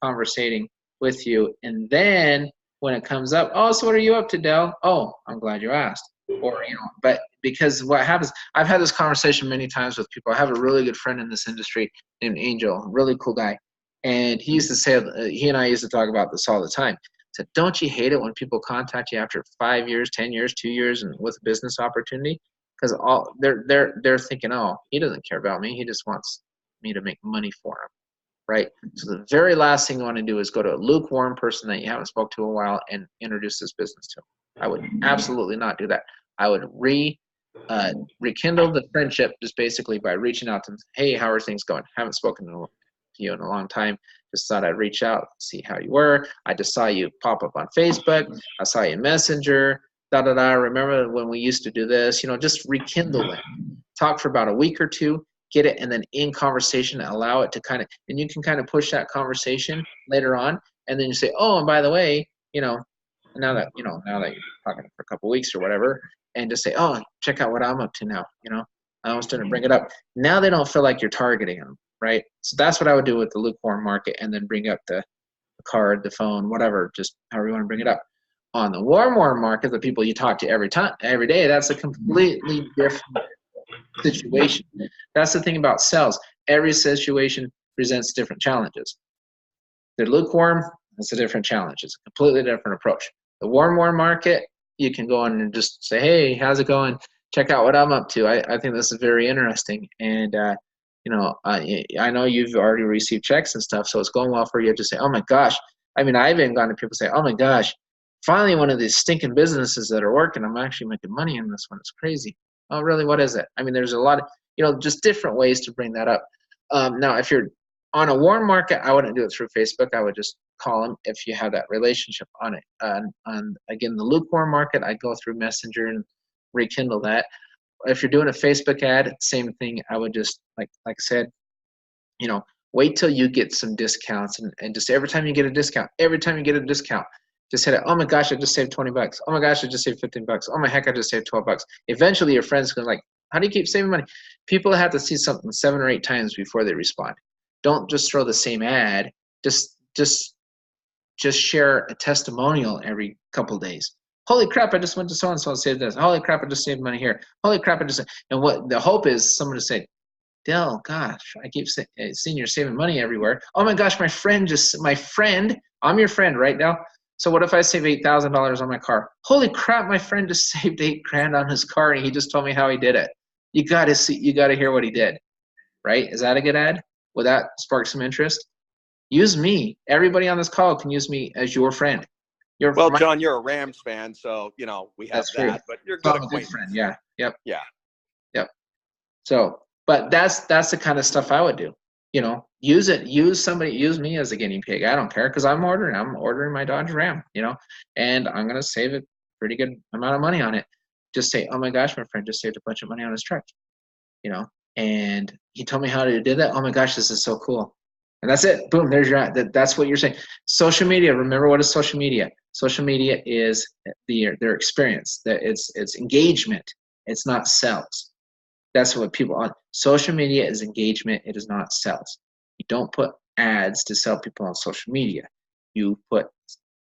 Speaker 1: conversating with you. And then when it comes up, oh, so what are you up to, Del? Oh, I'm glad you asked. Or, but because what happens, I've had this conversation many times with people. I have a really good friend in this industry named Angel, a really cool guy. And he used to say, he and I used to talk about this all the time. He said, don't you hate it when people contact you after 5 years, 10 years, 2 years, and with a business opportunity? Because they're thinking, oh, he doesn't care about me. He just wants me to make money for him, right? So the very last thing you want to do is go to a lukewarm person that you haven't spoke to in a while and introduce this business to him. I would absolutely not do that. I would rekindle the friendship just basically by reaching out to them. Hey, how are things going? Haven't spoken to you in a long time. Just thought I'd reach out, see how you were. I just saw you pop up on Facebook. I saw you in Messenger. Remember when we used to do this? Just rekindle it. Talk for about a week or two. Get it, and then in conversation, allow it to and you can kind of push that conversation later on, and then you say, oh, and by the way, now that you're talking for a couple of weeks or whatever, and just say, oh, check out what I'm up to now. I was going to bring it up. Now they don't feel like you're targeting them, right? So that's what I would do with the lukewarm market, and then bring up the card, the phone, whatever, just however you want to bring it up. On the warm market, the people you talk to every day, that's a completely different situation. That's the thing about sales. Every situation presents different challenges. They're lukewarm, that's a different challenge. It's a completely different approach. The warm market, you can go on and just say, hey, how's it going? Check out what I'm up to. I think this is very interesting. And, I know you've already received checks and stuff, so it's going well for you to say, oh my gosh. I've even gone to people say, oh my gosh, finally one of these stinking businesses that are working, I'm actually making money in this one. It's crazy. Oh, really? What is it? There's a lot of, just different ways to bring that up. Now, if you're on a warm market, I wouldn't do it through Facebook. I would just call them if you have that relationship on it. On again, the lukewarm market, I'd go through Messenger and rekindle that. If you're doing a Facebook ad, same thing. I would just, like I said, wait till you get some discounts and just every time you get a discount, just hit it. Oh my gosh, I just saved $20. Oh my gosh, I just saved $15. Oh my heck, I just saved $12. Eventually your friends are like, how do you keep saving money? People have to see something 7 or 8 times before they respond. Don't just throw the same ad. Just share a testimonial every couple of days. Holy crap, I just went to so-and-so and saved this. Holy crap, I just saved money here. Holy crap, and what the hope is someone to say, Del, gosh, I keep seeing you're saving money everywhere. Oh my gosh, my friend, I'm your friend, right, Del? So what if I save $8,000 on my car? Holy crap, my friend just saved $8,000 on his car and he just told me how he did it. You got to see, you got to hear what he did, right? Is that a good ad? Will that spark some interest? Use me. Everybody on this call can use me as your friend.
Speaker 7: Well, John, you're a Rams fan, so you know we have that. But you're a good acquaintance.
Speaker 1: Friend. Yeah. Yep.
Speaker 7: Yeah.
Speaker 1: Yep. So, but that's the kind of stuff I would do. You know, use it. Use me as a guinea pig. I don't care because I'm ordering my Dodge Ram. You know, and I'm gonna save a pretty good amount of money on it. Just say, oh my gosh, my friend just saved a bunch of money on his truck. You know, and he told me how to do that. Oh my gosh, this is so cool. And that's it. Boom, there's your ad. That's what you're saying. Social media. Remember, what is social media? Social media is their experience. That it's engagement. It's not sales. That's what people on social media is engagement. It is not sales. You don't put ads to sell people on social media. You put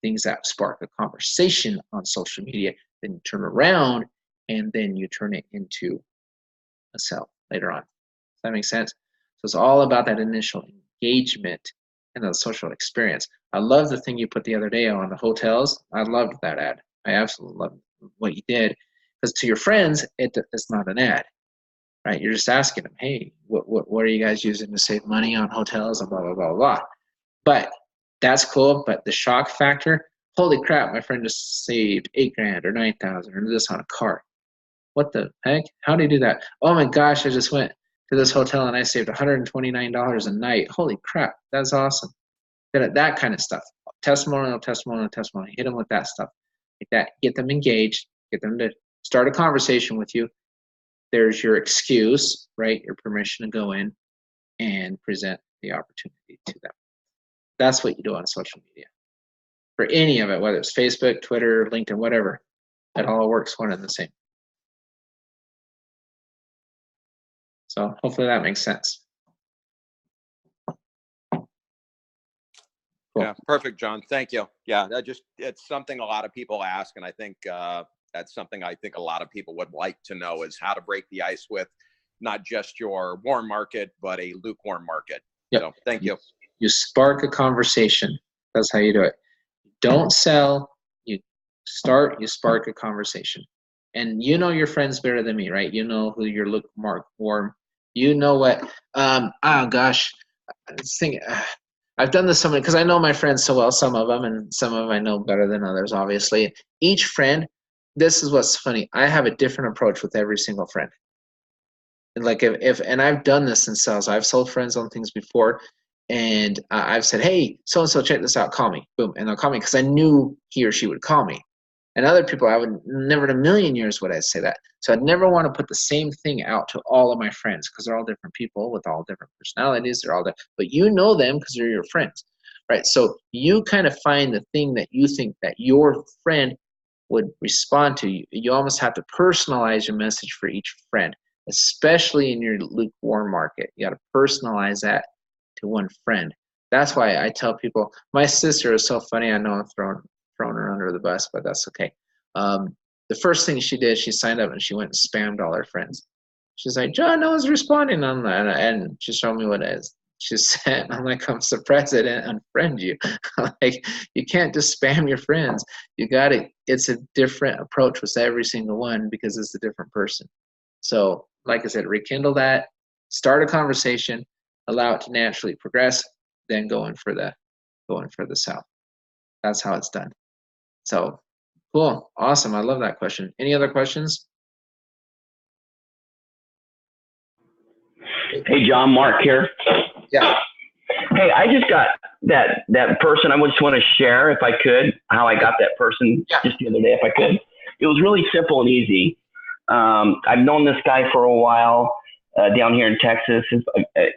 Speaker 1: things that spark a conversation on social media. Then you turn around and then you turn it into a sell later on. Does that make sense? So it's all about that initial engagement and the social experience. I love the thing you put the other day on the hotels. I loved that ad. I absolutely loved what you did, because to your friends, it's not an ad, right? You're just asking them, hey, what are you guys using to save money on hotels and blah, blah, blah, blah. But that's cool. But the shock factor, holy crap, my friend just saved $8,000 or $9,000 or this on a car. What the heck? How do you do that? Oh my gosh, I just went to this hotel and I saved $129 a night. Holy crap, that's awesome. That kind of stuff. Testimonial. Hit them with that stuff. Like that. Get them engaged. Get them to start a conversation with you. There's your excuse, right? Your permission to go in and present the opportunity to them. That's what you do on social media. For any of it, whether it's Facebook, Twitter, LinkedIn, whatever, it all works one and the same. So hopefully that makes sense. Cool.
Speaker 7: Yeah, perfect, John. Thank you. Yeah, it's something a lot of people ask, and I think that's something I think a lot of people would like to know is how to break the ice with not just your warm market, but a lukewarm market. Yep. So thank you.
Speaker 1: You spark a conversation. That's how you do it. Don't sell. You spark a conversation. And you know your friends better than me, right? You know who you're lukewarm. You know what? Oh gosh, I was thinking. I've done this so many because I know my friends so well. Some of them, and some of them I know better than others. Obviously, each friend. This is what's funny. I have a different approach with every single friend. And like and I've done this in sales. I've sold friends on things before, and I've said, "Hey, so and so, check this out. Call me." Boom, and they'll call me because I knew he or she would call me. And other people, I would never in a million years would I say that. So I'd never want to put the same thing out to all of my friends because they're all different people with all different personalities. They're all different, but you know them because they're your friends, right? So you kind of find the thing that you think that your friend would respond to. You almost have to personalize your message for each friend, especially in your lukewarm market. You got to personalize that to one friend. That's why I tell people, my sister is so funny. I know I'm throwing her under the bus, but that's okay. The first thing she did, she signed up and she went and spammed all her friends. She's like, John, no one's responding on that. And she showed me what it is. She said, I'm like, I'm surprised I didn't unfriend you. Like, you can't just spam your friends. You got to, it's a different approach with every single one because it's a different person. So, like I said, rekindle that, start a conversation, allow it to naturally progress, then go in for the sell. That's how it's done. So, cool. Awesome. I love that question. Any other questions?
Speaker 6: Hey, John, Mark here.
Speaker 1: Yeah.
Speaker 6: Hey, I just got that person. I just want to share, if I could, how I got that person just the other day, if I could. It was really simple and easy. I've known this guy for a while down here in Texas.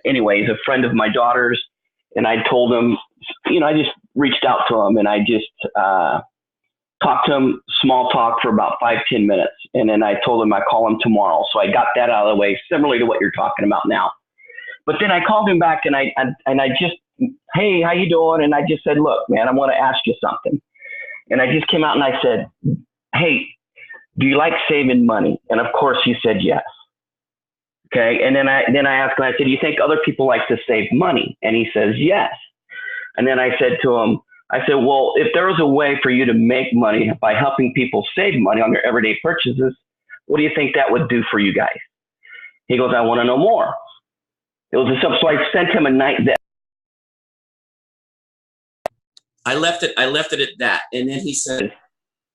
Speaker 6: Anyway, he's a friend of my daughter's, and I told him, I just reached out to him, and I just talked to him, small talk for about 5-10 minutes. And then I told him I'd call him tomorrow. So I got that out of the way, similarly to what you're talking about now. But then I called him back and I just, hey, how you doing? And I just said, look, man, I want to ask you something. And I just came out and I said, hey, do you like saving money? And of course he said yes. Okay. And then I asked him, I said, do you think other people like to save money? And he says, yes. And then I said to him, well, if there was a way for you to make money by helping people save money on their everyday purchases, what do you think that would do for you guys? He goes, I want to know more. It was so I sent him a night that.
Speaker 8: I left it at that. And then he said,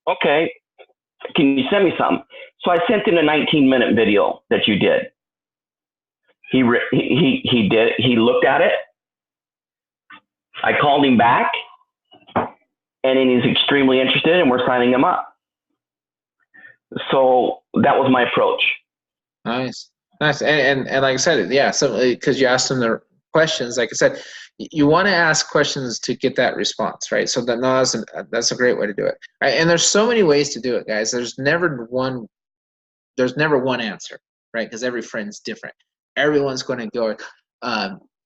Speaker 6: okay, can you send me something? So I sent him a 19-minute video that you did. He did it. He looked at it. I called him back, and he's extremely interested, and we're signing him up. So that was my approach.
Speaker 1: Nice. And like I said, yeah, so because you asked them the questions, like I said, you want to ask questions to get that response, right? So that's a great way to do it. Right? And there's so many ways to do it, guys. There's never one answer, right? Because every friend's different. Everyone's going to go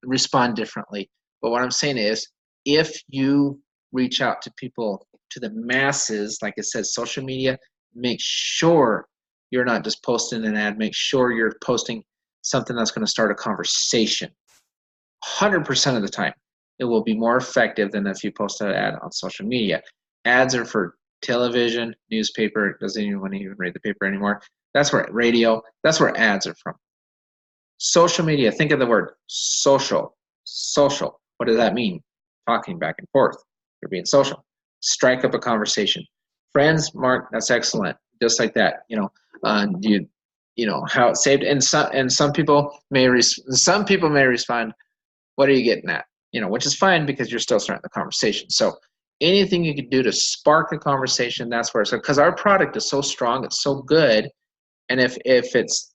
Speaker 1: respond differently. But what I'm saying is, if you reach out to people, to the masses, like it says, social media, make sure you're not just posting an ad. Make sure you're posting something that's going to start a conversation. 100% of the time, it will be more effective than if you post an ad on social media. Ads are for television, newspaper. Doesn't anyone even read the paper anymore? That's where radio. That's where ads are from. Social media. Think of the word social. Social. What does that mean? Talking back and forth. You're being social. Strike up a conversation. Friends, Mark, that's excellent. Just like that, you know how it's saved. And some people may respond, what are you getting at? Which is fine because you're still starting the conversation. So anything you can do to spark a conversation, that's where it's because our product is so strong, it's so good, and if it's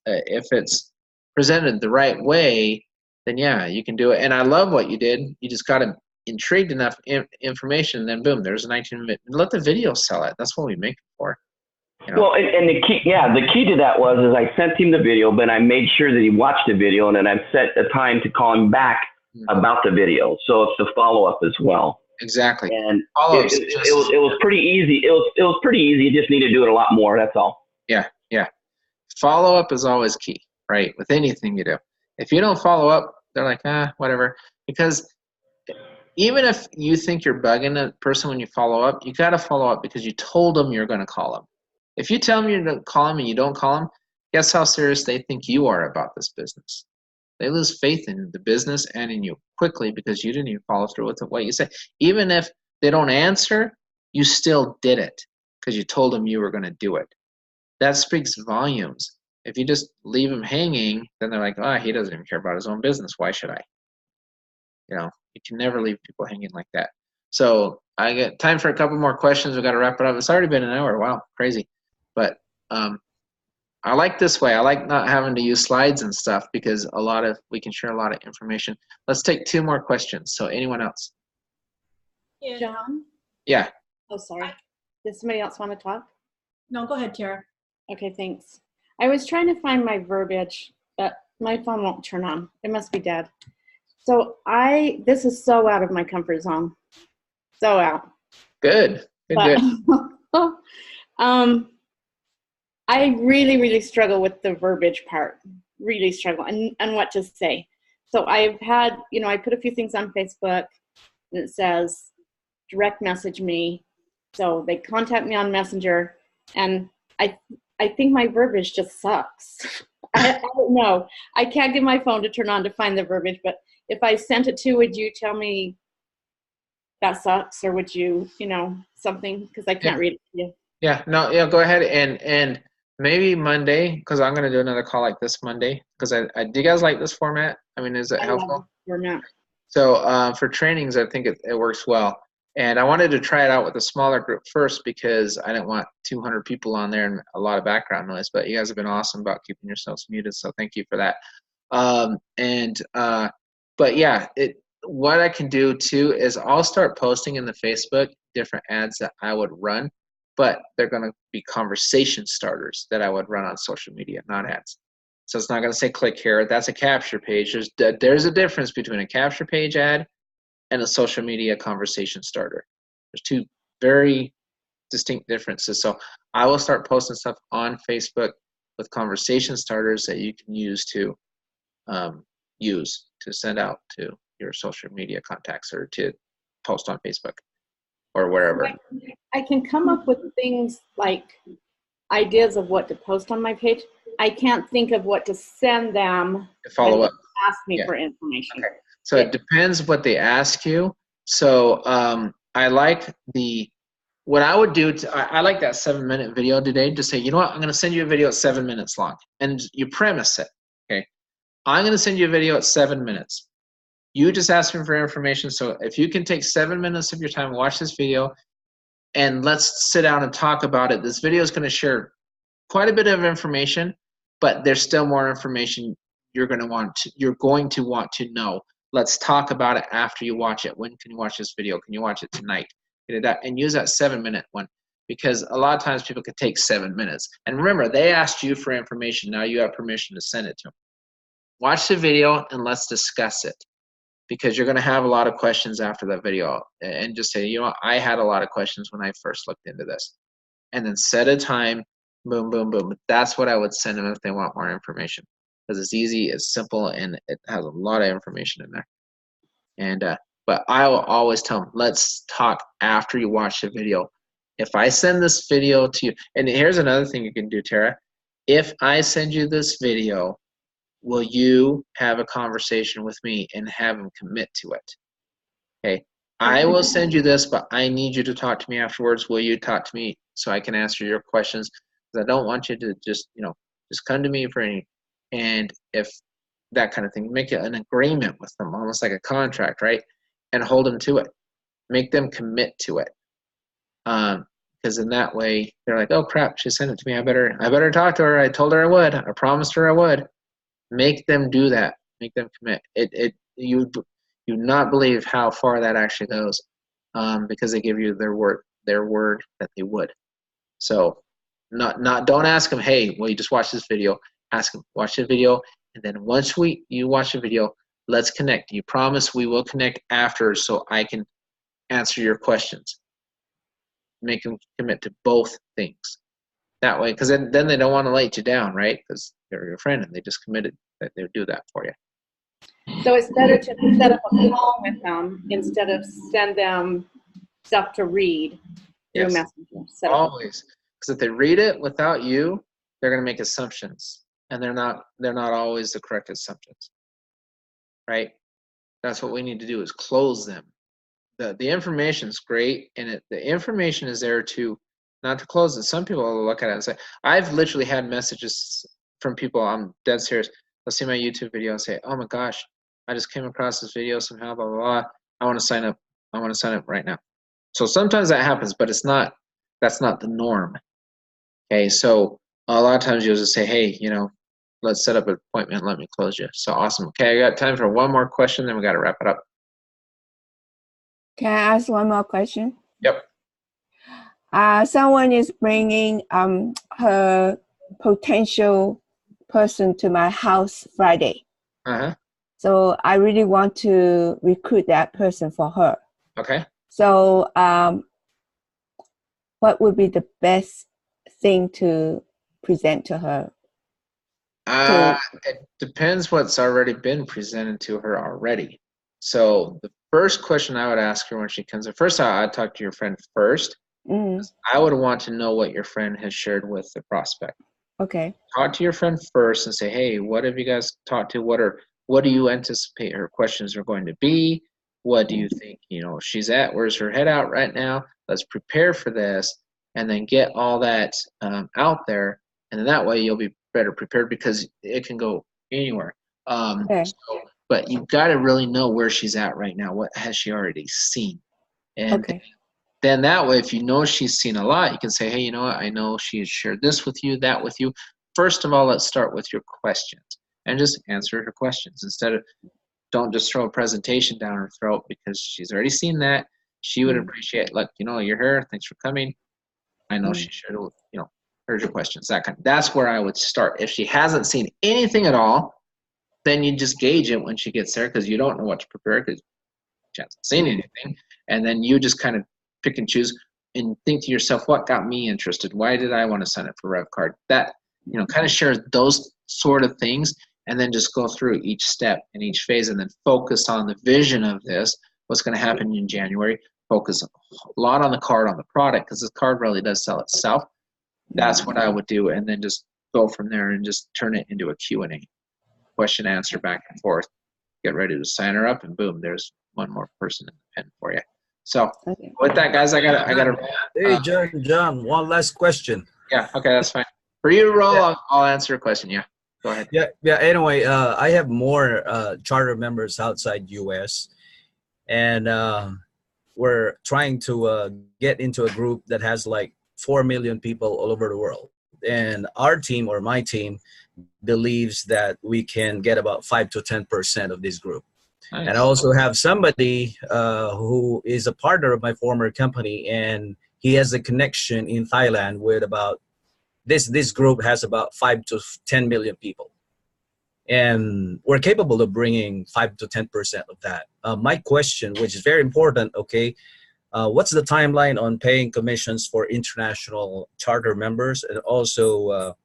Speaker 1: presented the right way, then yeah, you can do it. And I love what you did. You just got them intrigued enough information, and then boom, there's a 19-minute. Let the video sell it. That's what we make it for.
Speaker 6: Well, and the key to that was I sent him the video, but I made sure that he watched the video, and then I've set a time to call him back about the video. So it's the follow-up as well.
Speaker 1: Exactly.
Speaker 6: And it was pretty easy. It was pretty easy. You just need to do it a lot more. That's all.
Speaker 1: Yeah. Follow-up is always key, right? With anything you do. If you don't follow up, they're like, whatever. Because even if you think you're bugging a person when you follow up, you got to follow up because you told them you're going to call them. If you tell them you're going to call them and you don't call them, guess how serious they think you are about this business. They lose faith in the business and in you quickly because you didn't even follow through with what you said. Even if they don't answer, you still did it because you told them you were going to do it. That speaks volumes. If you just leave them hanging, then they're like, he doesn't even care about his own business. Why should I? You can never leave people hanging like that. So I got time for a couple more questions. We've got to wrap it up. It's already been an hour. Wow, crazy. But I like this way. I like not having to use slides and stuff because we can share a lot of information. Let's take 2 more questions. So anyone else?
Speaker 9: Yeah. John?
Speaker 1: Yeah.
Speaker 9: Oh, sorry. Does somebody else want to talk?
Speaker 10: No, go ahead, Tara.
Speaker 9: Okay, thanks. I was trying to find my verbiage, but my phone won't turn on. It must be dead. So this is so out of my comfort zone. So out.
Speaker 1: Good. Good.
Speaker 9: I really, really struggle with the verbiage part. Really struggle and what to say. So I've had, I put a few things on Facebook and it says, direct message me. So they contact me on Messenger, and I think my verbiage just sucks. I don't know. I can't get my phone to turn on to find the verbiage, but if I sent it to, would you tell me that sucks, or would you, something? Because I can't read it to you.
Speaker 1: Yeah, no, go ahead and maybe Monday, because I'm going to do another call like this Monday. Because do you guys like this format? I mean, is it helpful?
Speaker 9: Format.
Speaker 1: So for trainings, I think it works well. And I wanted to try it out with a smaller group first because I didn't want 200 people on there and a lot of background noise. But you guys have been awesome about keeping yourselves muted, so thank you for that. But yeah, what I can do too is I'll start posting in the Facebook different ads that I would run, but they're going to be conversation starters that I would run on social media, not ads. So it's not going to say click here. That's a capture page. There's a difference between a capture page ad and a social media conversation starter. There's 2 very distinct differences. So I will start posting stuff on Facebook with conversation starters that you can use to send out to your social media contacts or to post on Facebook or wherever.
Speaker 9: I can come up with things like ideas of what to post on my page. I can't think of what to send them.
Speaker 1: To follow up.
Speaker 9: Ask me for information.
Speaker 1: Okay. So it depends what they ask you. So I like what I would do, I like that 7-minute video today to say, you know what, I'm going to send you a video at 7 minutes long. And you premise it, okay? I'm going to send you a video at 7 minutes. You just ask me for information. So if you can take 7 minutes of your time, watch this video, and let's sit down and talk about it. This video is going to share quite a bit of information, but there's still more information you're going to want to know. Let's talk about it after you watch it. When can you watch this video? Can you watch it tonight? And use that 7-minute one, because a lot of times people could take 7 minutes. And remember, they asked you for information. Now you have permission to send it to them. Watch the video and let's discuss it, because you're going to have a lot of questions after that video. And just say, you know, I had a lot of questions when I first looked into this. And then set a time, boom, boom, boom. That's what I would send them if they want more information, because it's easy, it's simple, and it has a lot of information in there. And but I will always tell them, let's talk after you watch the video. If I send this video to you, and here's another thing you can do, Tara. If I send you this video, will you have a conversation with me and have them commit to it? Okay, I will send you this, but I need you to talk to me afterwards. Will you talk to me so I can answer your questions? Because I don't want you to just come to me for any, and if that kind of thing, make an agreement with them, almost like a contract, right? And hold them to it. Make them commit to it. Because in that way, they're like, oh crap, she sent it to me. I better talk to her. I told her I would. I promised her I would. Make them do that. Make them commit. You do not believe how far that actually goes, because they give you their word that they would. So don't ask them, hey, will you just watch this video? Ask them, watch the video, and then once you watch the video, let's connect. You promise we will connect after so I can answer your questions. Make them commit to both things. That way, because then they don't want to let you down, right? Because they're your friend and they just committed that they would do that for you.
Speaker 9: So it's better to set up a call with them instead of send them stuff to read through Messenger.
Speaker 1: Always. Because if they read it without you, they're going to make assumptions. And they're not always the correct assumptions. Right? That's what we need to do, is close them. The information's great, and the information is there not to close it. Some people will look at it and say, I've literally had messages from people, I'm dead serious, they'll see my YouTube video and say, oh my gosh, I just came across this video somehow, blah, blah, blah. I want to sign up. I want to sign up right now. So sometimes that happens, but that's not the norm. Okay, so a lot of times you'll just say, hey, let's set up an appointment. Let me close you. So awesome. Okay, I got time for one more question, then we got to wrap it up.
Speaker 5: Can I ask one more question?
Speaker 1: Yep.
Speaker 5: Someone is bringing her potential person to my house Friday.
Speaker 1: Uh-huh.
Speaker 5: So I really want to recruit that person for her.
Speaker 1: Okay.
Speaker 5: So what would be the best thing to present to her?
Speaker 1: It depends what's already been presented to her already. So the first question I would ask her when she comes in, first I'd talk to your friend first. I would want to know what your friend has shared with the prospect.
Speaker 5: Okay.
Speaker 1: Talk to your friend first and say, hey, what have you guys talked to? What do you anticipate her questions are going to be? What do you think, she's at? Where's her head out right now? Let's prepare for this, and then get all that out there. And then that way you'll be better prepared, because it can go anywhere.
Speaker 5: Okay.
Speaker 1: But you've got to really know where she's at right now. What has she already seen? And then that way, if you know she's seen a lot, you can say, hey, you know what? I know she has shared this with you, that with you. First of all, let's start with your questions and just answer her questions. Don't just throw a presentation down her throat, because she's already seen that. She would appreciate, look, you're here. Thanks for coming. I know she shared, here's your questions. That's where I would start. If she hasn't seen anything at all, then you just gauge it when she gets there, because you don't know what to prepare, because she hasn't seen anything. And then you just kind of pick and choose and think to yourself, what got me interested? Why did I want to sign up for RevCard? That, kind of share those sort of things, and then just go through each step and each phase, and then focus on the vision of this, what's going to happen in January. Focus a lot on the card, on the product, because this card really does sell itself. That's what I would do, and then just go from there and just turn it into a Q&A, question answer back and forth. Get ready to sign her up, and boom, there's one more person in the pen for you. So with that, guys, I gotta.
Speaker 10: Hey, John, one last question.
Speaker 1: Yeah. Okay, that's fine. For you, Roll, I'll answer a question. Yeah. Go ahead.
Speaker 10: Yeah. Anyway, I have more charter members outside U.S. and we're trying to get into a group that has like 4 million people all over the world. And our team, or my team, believes that we can get about 5 to 10% of this group. Nice. And I also have somebody who is a partner of my former company, and he has a connection in Thailand with about this group has about 5 to 10 million people. And we're capable of bringing 5 to 10% of that. My question, which is very important, okay, what's the timeline on paying commissions for international charter members, and also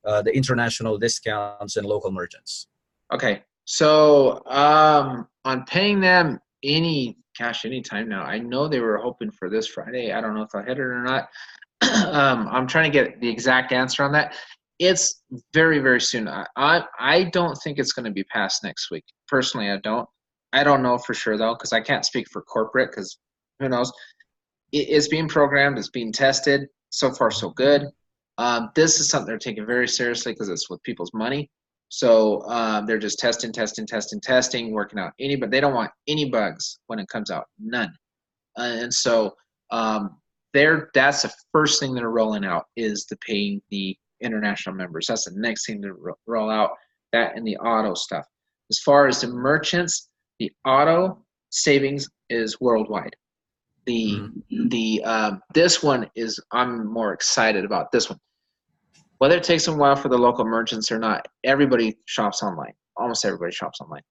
Speaker 10: the international discounts and local merchants?
Speaker 1: Okay, so on paying them any time now. I know they were hoping for this Friday. I don't know if I hit it or not. I'm trying to get the exact answer on that. It's very, very soon. I don't think it's going to be passed next week. Personally, I don't. I don't know for sure, though, because I can't speak for corporate, because who knows. It's being programmed. It's being tested. So far, so good. This is something they're taking very seriously because it's with people's money. So they're just testing, working out but they don't want any bugs when it comes out. None. And so that's the first thing they're rolling out, is the paying the international members. That's the next thing to roll out, that and the auto stuff. As far as the merchants, the auto savings is worldwide. This one is, I'm more excited about this one. Whether it takes a while for the local merchants or not, everybody shops online. Almost everybody shops online.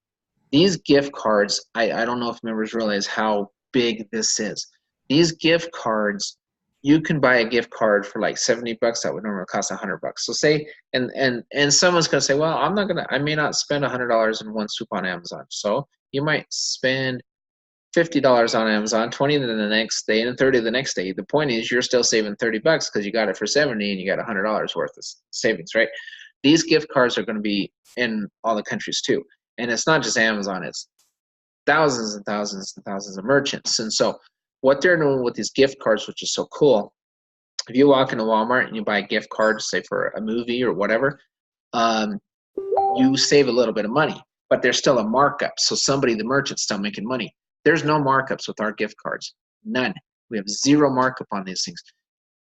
Speaker 1: These gift cards, I don't know if members realize how big this is. These gift cards, you can buy a gift card for like $70 that would normally cost $100. So say, and someone's gonna say, well, I may not spend $100 in one swoop on Amazon. So you might spend $50 on Amazon, 20 the next day, and 30 the next day. The point is, you're still saving $30 because you got it for 70 and you got $100 worth of savings, right? These gift cards are going to be in all the countries too, and it's not just Amazon; it's thousands and thousands and thousands of merchants. And so, what they're doing with these gift cards, which is so cool, if you walk into Walmart and you buy a gift card, say for a movie or whatever, you save a little bit of money, but there's still a markup. So the merchant's still making money. There's no markups with our gift cards. None. We have zero markup on these things.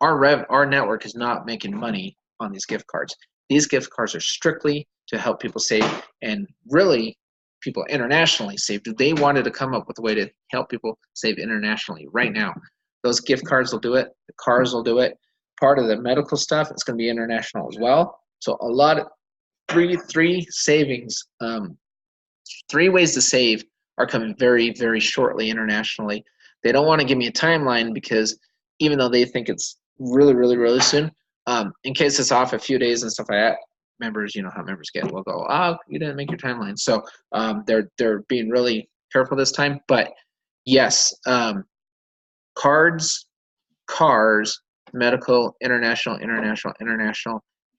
Speaker 1: Our network is not making money on these gift cards. These gift cards are strictly to help people save, and really people internationally save. They wanted to come up with a way to help people save internationally right now. Those gift cards will do it. The cars will do it. Part of the medical stuff is going to be international as well. So a lot of three savings, 3 ways to save are coming very, very shortly internationally. They don't want to give me a timeline because even though they think it's really, really, really soon, in case it's off a few days and stuff like that, members, you know how members get, will go, oh, you didn't make your timeline. So they're being really careful this time. But yes, cards, cars, medical, international,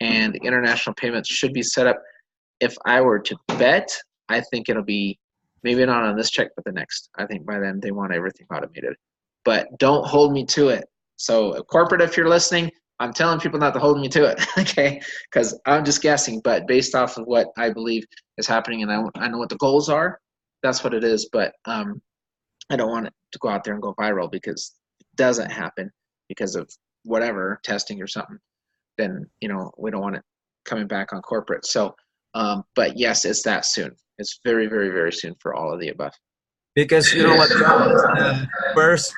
Speaker 1: and the international payments should be set up. If I were to bet, I think it'll be maybe not on this check, but the next. I think by then they want everything automated. But don't hold me to it. So corporate, if you're listening, I'm telling people not to hold me to it, okay? Because I'm just guessing, but based off of what I believe is happening, and I know what the goals are, that's what it is. But I don't want it to go out there and go viral, because if it doesn't happen because of whatever, testing or something, then, we don't want it coming back on corporate. So, but yes, it's that soon. It's very, very, very soon for all of the above.
Speaker 10: Because you know what, first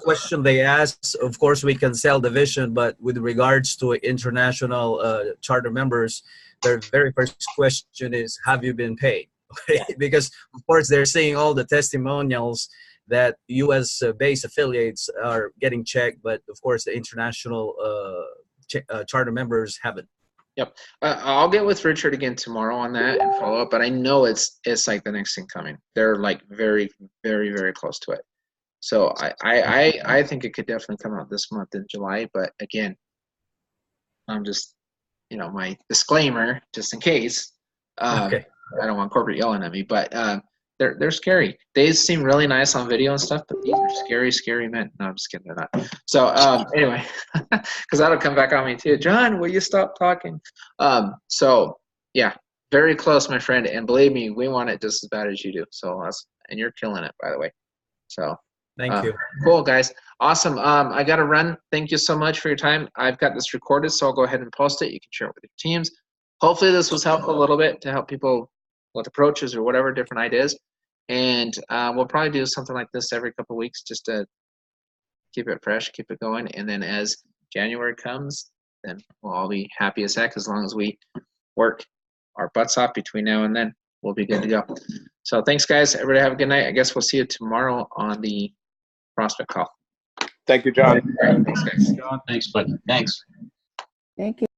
Speaker 10: question they asked, of course, we can sell the vision, but with regards to international charter members, their very first question is, have you been paid? Because, of course, they're seeing all the testimonials that U.S.-based affiliates are getting checked, but, of course, the international charter members haven't.
Speaker 1: Yep. I'll get with Richard again tomorrow on that and follow up, but I know it's like the next thing coming. They're like very, very, very close to it. So I think it could definitely come out this month in July, but again, I'm just my disclaimer just in case.
Speaker 10: Okay.
Speaker 1: I don't want corporate yelling at me, but they're scary. They seem really nice on video and stuff, but these are scary, scary men. No, I'm just kidding. They're not. So anyway, because that'll come back on me too. John, will you stop talking? So yeah, very close, my friend. And believe me, we want it just as bad as you do. So and you're killing it, by the way. So
Speaker 10: thank you.
Speaker 1: Cool, guys. Awesome. I got to run. Thank you so much for your time. I've got this recorded, so I'll go ahead and post it. You can share it with your teams. Hopefully this was helpful a little bit to help people with approaches or whatever, different ideas. And we'll probably do something like this every couple of weeks just to keep it fresh, keep it going. And then as January comes, then we'll all be happy as heck as long as we work our butts off between now and then. We'll be good to go. So thanks, guys. Everybody have a good night. I guess we'll see you tomorrow on the prospect call.
Speaker 7: Thank you, John.
Speaker 1: All right, thanks, guys.
Speaker 4: John, thanks, buddy. Thanks.
Speaker 5: Thank you.